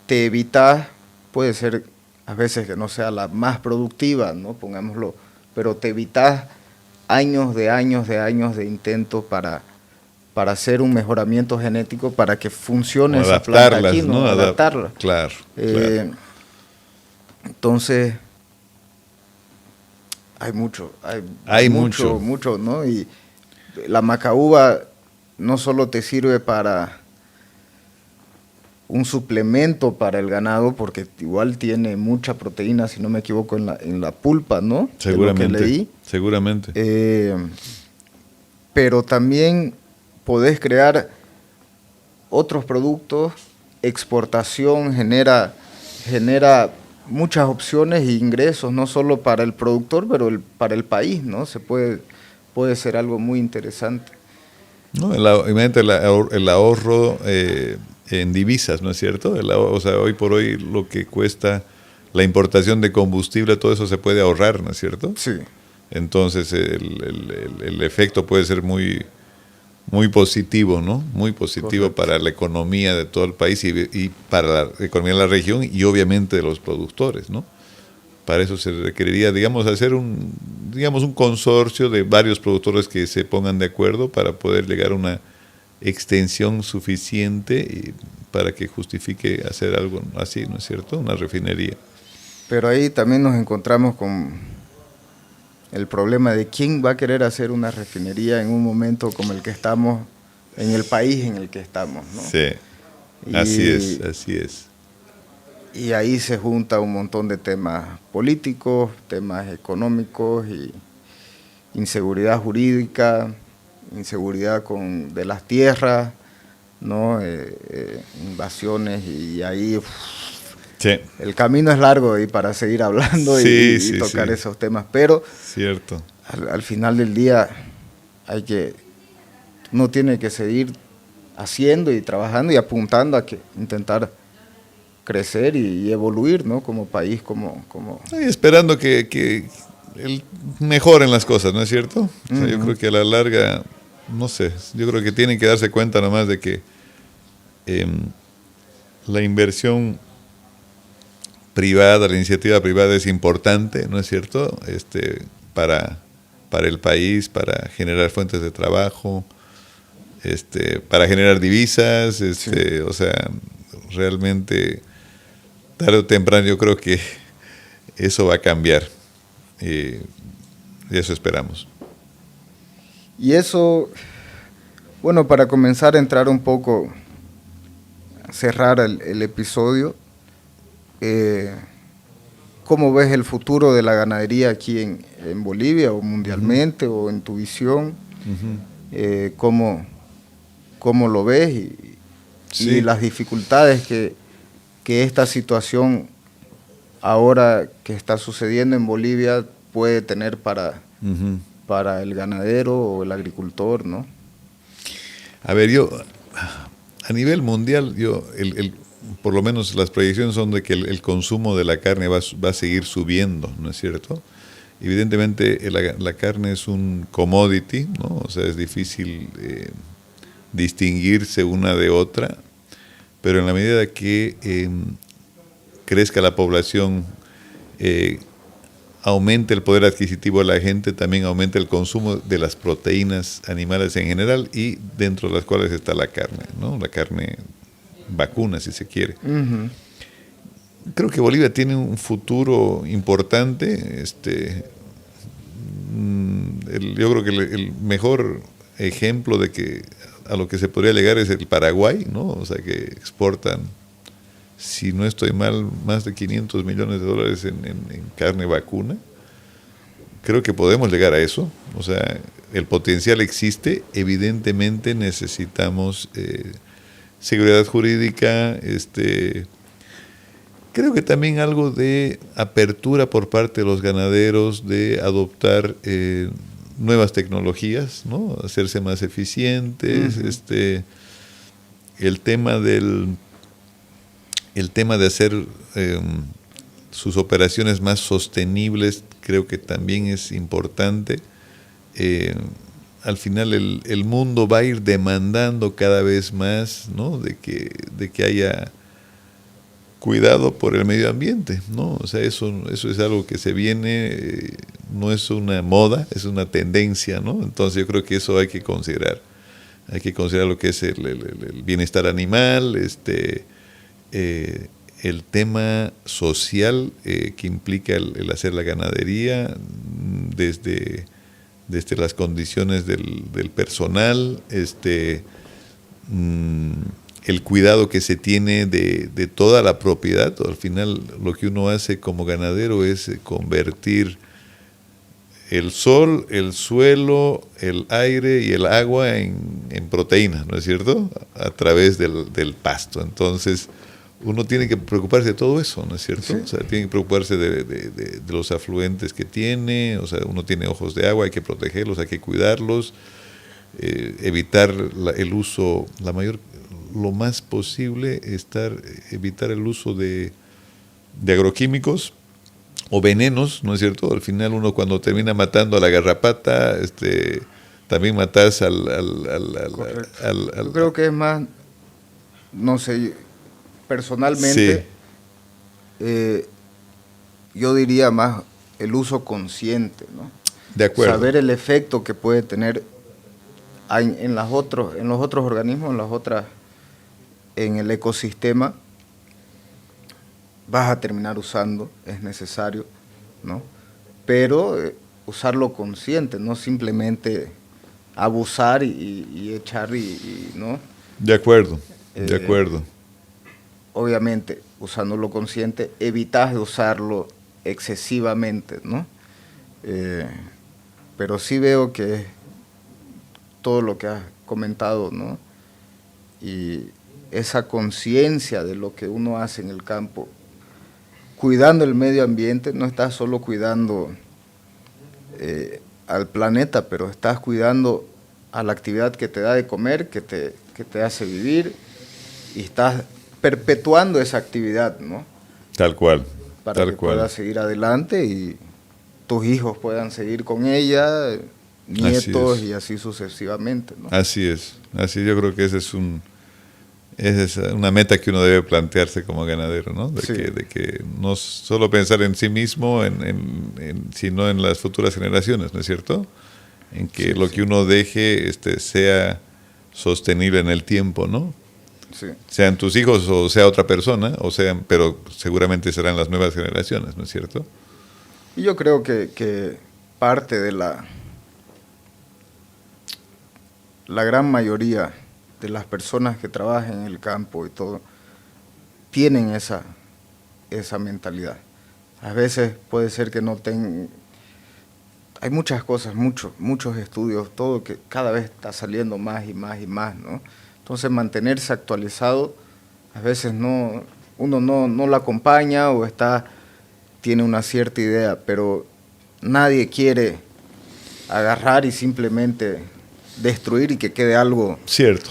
te evitas, puede ser a veces que no sea la más productiva, ¿no? Pongámoslo, pero te evitas años de intentos para hacer un mejoramiento genético para que funcione esa planta aquí, ¿no? Adaptarla. Claro. Entonces, hay mucho, ¿no? Y la macaúba no solo te sirve para un suplemento para el ganado, porque igual tiene mucha proteína, si no me equivoco, en la pulpa, ¿no? Seguramente. De lo que leí. Seguramente. Pero también podés crear otros productos, exportación genera muchas opciones e ingresos, no solo para el productor, pero para el país, ¿no? Puede ser algo muy interesante. No, imagínate el ahorro en divisas, ¿no es cierto? O sea, hoy por hoy lo que cuesta la importación de combustible, todo eso se puede ahorrar, ¿no es cierto? Sí. Entonces el efecto puede ser muy positivo, ¿no? Muy positivo. Correcto. Para la economía de todo el país y para la economía de la región y obviamente de los productores, ¿no? Para eso se requeriría, digamos, hacer un consorcio de varios productores que se pongan de acuerdo para poder llegar a una extensión suficiente para que justifique hacer algo así, ¿no es cierto? Una refinería. Pero ahí también nos encontramos con el problema de quién va a querer hacer una refinería en un momento como el que estamos, en el país en el que estamos, ¿no? Sí, así es. Y ahí se junta un montón de temas políticos, temas económicos y inseguridad jurídica, inseguridad de las tierras, ¿no? Invasiones y ahí sí. El camino es largo y para seguir hablando y tocar esos temas, pero cierto. Al final del día uno tiene que seguir haciendo y trabajando y apuntando a intentar crecer y evoluir, ¿no? Como país, como... Y esperando que mejoren las cosas, ¿no es cierto? O sea, yo creo que a la larga, no sé, yo creo que tienen que darse cuenta nomás de que la inversión privada, la iniciativa privada es importante, ¿no es cierto? Para el país, para generar fuentes de trabajo, para generar divisas, sí. O sea, realmente tarde o temprano yo creo que eso va a cambiar y eso esperamos. Y eso, bueno, para comenzar a entrar un poco, cerrar el episodio, ¿cómo ves el futuro de la ganadería aquí en Bolivia o mundialmente o en tu visión? ¿Cómo lo ves? Y las dificultades que esta situación ahora que está sucediendo en Bolivia puede tener para el ganadero o el agricultor, ¿no? A ver, a nivel mundial, por lo menos las proyecciones son de que el consumo de la carne va a seguir subiendo, ¿no es cierto? Evidentemente la carne es un commodity, ¿no? O sea, es difícil distinguirse una de otra, pero en la medida que crezca la población, aumente el poder adquisitivo de la gente, también aumenta el consumo de las proteínas animales en general y dentro de las cuales está la carne, ¿no? La carne vacuna, si se quiere. Creo que Bolivia tiene un futuro importante. Yo creo que el mejor ejemplo de que a lo que se podría llegar es el Paraguay, ¿no? O sea, que exportan, si no estoy mal, más de $500 millones en carne vacuna. Creo que podemos llegar a eso. O sea, el potencial existe. Evidentemente necesitamos seguridad jurídica. Creo que también algo de apertura por parte de los ganaderos de adoptar nuevas tecnologías, ¿no? Hacerse más eficientes. El tema de hacer sus operaciones más sostenibles creo que también es importante. Al final el mundo va a ir demandando cada vez más, ¿no? de que haya cuidado por el medio ambiente, ¿no? O sea, eso es algo que se viene. una moda, es una tendencia, ¿no? Entonces yo creo que eso hay que considerar. Hay que considerar lo que es el bienestar animal, el tema social que implica el hacer la ganadería, desde las condiciones del personal, el cuidado que se tiene de toda la propiedad. Al final lo que uno hace como ganadero es convertir el sol, el suelo, el aire y el agua en proteínas, ¿no es cierto? A través del pasto. Entonces, uno tiene que preocuparse de todo eso, ¿no es cierto? Sí. O sea, tiene que preocuparse de los afluentes que tiene, o sea, uno tiene ojos de agua, hay que protegerlos, hay que cuidarlos, evitar el uso, lo más posible, evitar el uso de agroquímicos o venenos, ¿no es cierto? Al final uno cuando termina matando a la garrapata, también matas al yo creo que es más, no sé, personalmente, sí. Yo diría más el uso consciente, ¿no? De acuerdo. Saber el efecto que puede tener en los otros organismos, en el ecosistema. Vas a terminar usando, es necesario, ¿no? Pero usarlo consciente, no simplemente abusar y echar ¿no? De acuerdo, de acuerdo. Obviamente, usándolo consciente, evitas de usarlo excesivamente, ¿no? Pero sí veo que todo lo que has comentado, ¿no? Y esa conciencia de lo que uno hace en el campo, cuidando el medio ambiente, no estás solo cuidando al planeta, pero estás cuidando a la actividad que te da de comer, que te hace vivir, y estás perpetuando esa actividad, ¿no? Tal cual. Para que puedas seguir adelante y tus hijos puedan seguir con ella, nietos y así sucesivamente, ¿no? Así es. Yo creo que esa es una meta que uno debe plantearse como ganadero, ¿no? De que no solo pensar en sí mismo, sino en las futuras generaciones, ¿no es cierto? En que lo que uno deje sea sostenible en el tiempo, ¿no? Sí. Sean tus hijos o sea otra persona, pero seguramente serán las nuevas generaciones, ¿no es cierto? Y yo creo que parte de la gran mayoría de las personas que trabajan en el campo y todo, tienen esa mentalidad. A veces puede ser que no tengan... Hay muchas cosas, muchos estudios, todo que cada vez está saliendo más y más y más, ¿no? Entonces mantenerse actualizado, a veces uno no lo acompaña o tiene una cierta idea, pero nadie quiere agarrar y simplemente destruir y que quede algo... Cierto.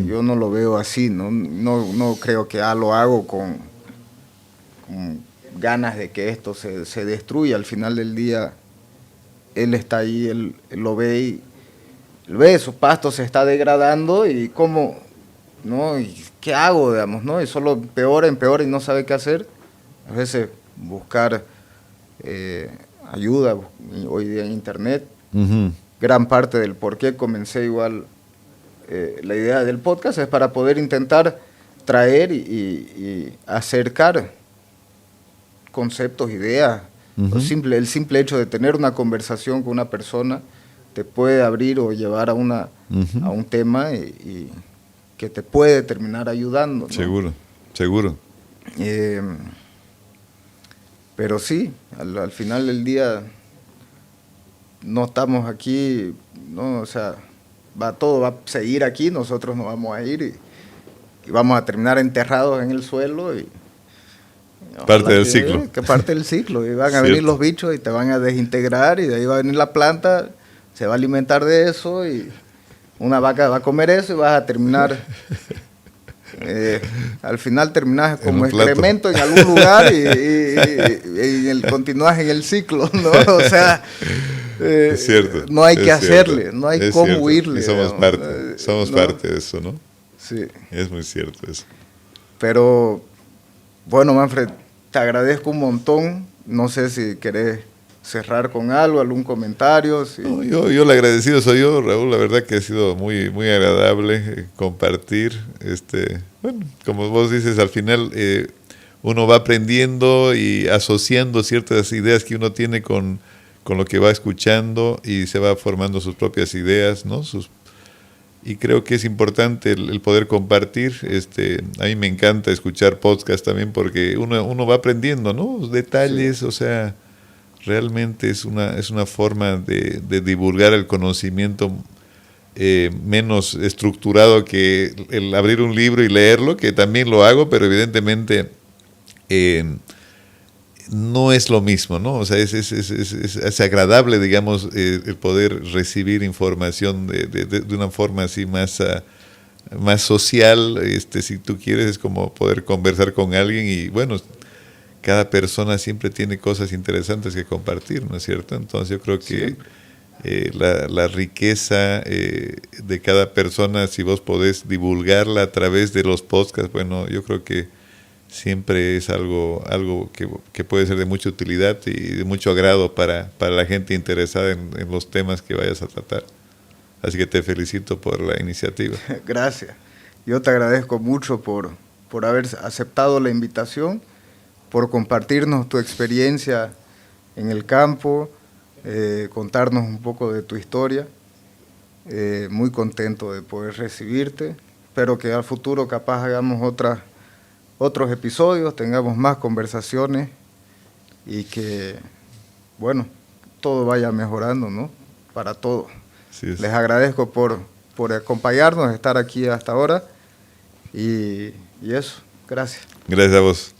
Yo no lo veo así, no creo que lo hago con ganas de que esto se destruya. Al final del día, él está ahí, él lo ve y su pasto se está degradando y cómo, ¿no? ¿Y qué hago, digamos, no? Y solo empeora y no sabe qué hacer. A veces buscar ayuda hoy día en internet. Uh-huh. Gran parte del por qué comencé igual la idea del podcast es para poder intentar traer y acercar conceptos, ideas. Uh-huh. El simple hecho de tener una conversación con una persona te puede abrir o llevar a un tema y que te puede terminar ayudando, ¿no? Seguro. Pero sí, al final del día no estamos aquí, ¿no? O sea, todo va a seguir aquí, nosotros nos vamos a ir y vamos a terminar enterrados en el suelo y parte del ciclo. Que parte del ciclo. Y van a venir los bichos y te van a desintegrar y de ahí va a venir la planta, se va a alimentar de eso y una vaca va a comer eso y vas a terminar... al final terminas como excremento en algún lugar y continúas en el ciclo, ¿no? O sea... es cierto, no hay que hacerle, no hay cómo huirle. Y somos parte de eso, ¿no? Sí. Es muy cierto eso. Pero, bueno, Manfred, te agradezco un montón. No sé si querés cerrar con algo, algún comentario. Sí. No, yo el agradecido soy yo, Raúl. La verdad que ha sido muy, muy agradable compartir. Bueno, como vos dices, al final uno va aprendiendo y asociando ciertas ideas que uno tiene con lo que va escuchando y se va formando sus propias ideas, ¿no? Y creo que es importante el poder compartir. A mí me encanta escuchar podcast también porque uno va aprendiendo, ¿no? Detalles, sí. O sea, realmente es una forma de divulgar el conocimiento menos estructurado que el abrir un libro y leerlo, que también lo hago, pero evidentemente no es lo mismo, ¿no? O sea, es agradable, digamos, el poder recibir información de una forma así más social, si tú quieres, es como poder conversar con alguien y, bueno, cada persona siempre tiene cosas interesantes que compartir, ¿no es cierto? Entonces yo creo que la riqueza de cada persona, si vos podés divulgarla a través de los podcasts, bueno, yo creo que siempre es algo que puede ser de mucha utilidad y de mucho agrado para la gente interesada en los temas que vayas a tratar. Así que te felicito por la iniciativa. Gracias. Yo te agradezco mucho por haber aceptado la invitación, por compartirnos tu experiencia en el campo, contarnos un poco de tu historia. Muy contento de poder recibirte. Espero que al futuro capaz hagamos otros episodios, tengamos más conversaciones y que, bueno, todo vaya mejorando, ¿no? Para todos. Les agradezco por acompañarnos, estar aquí hasta ahora y eso. Gracias. Gracias a vos.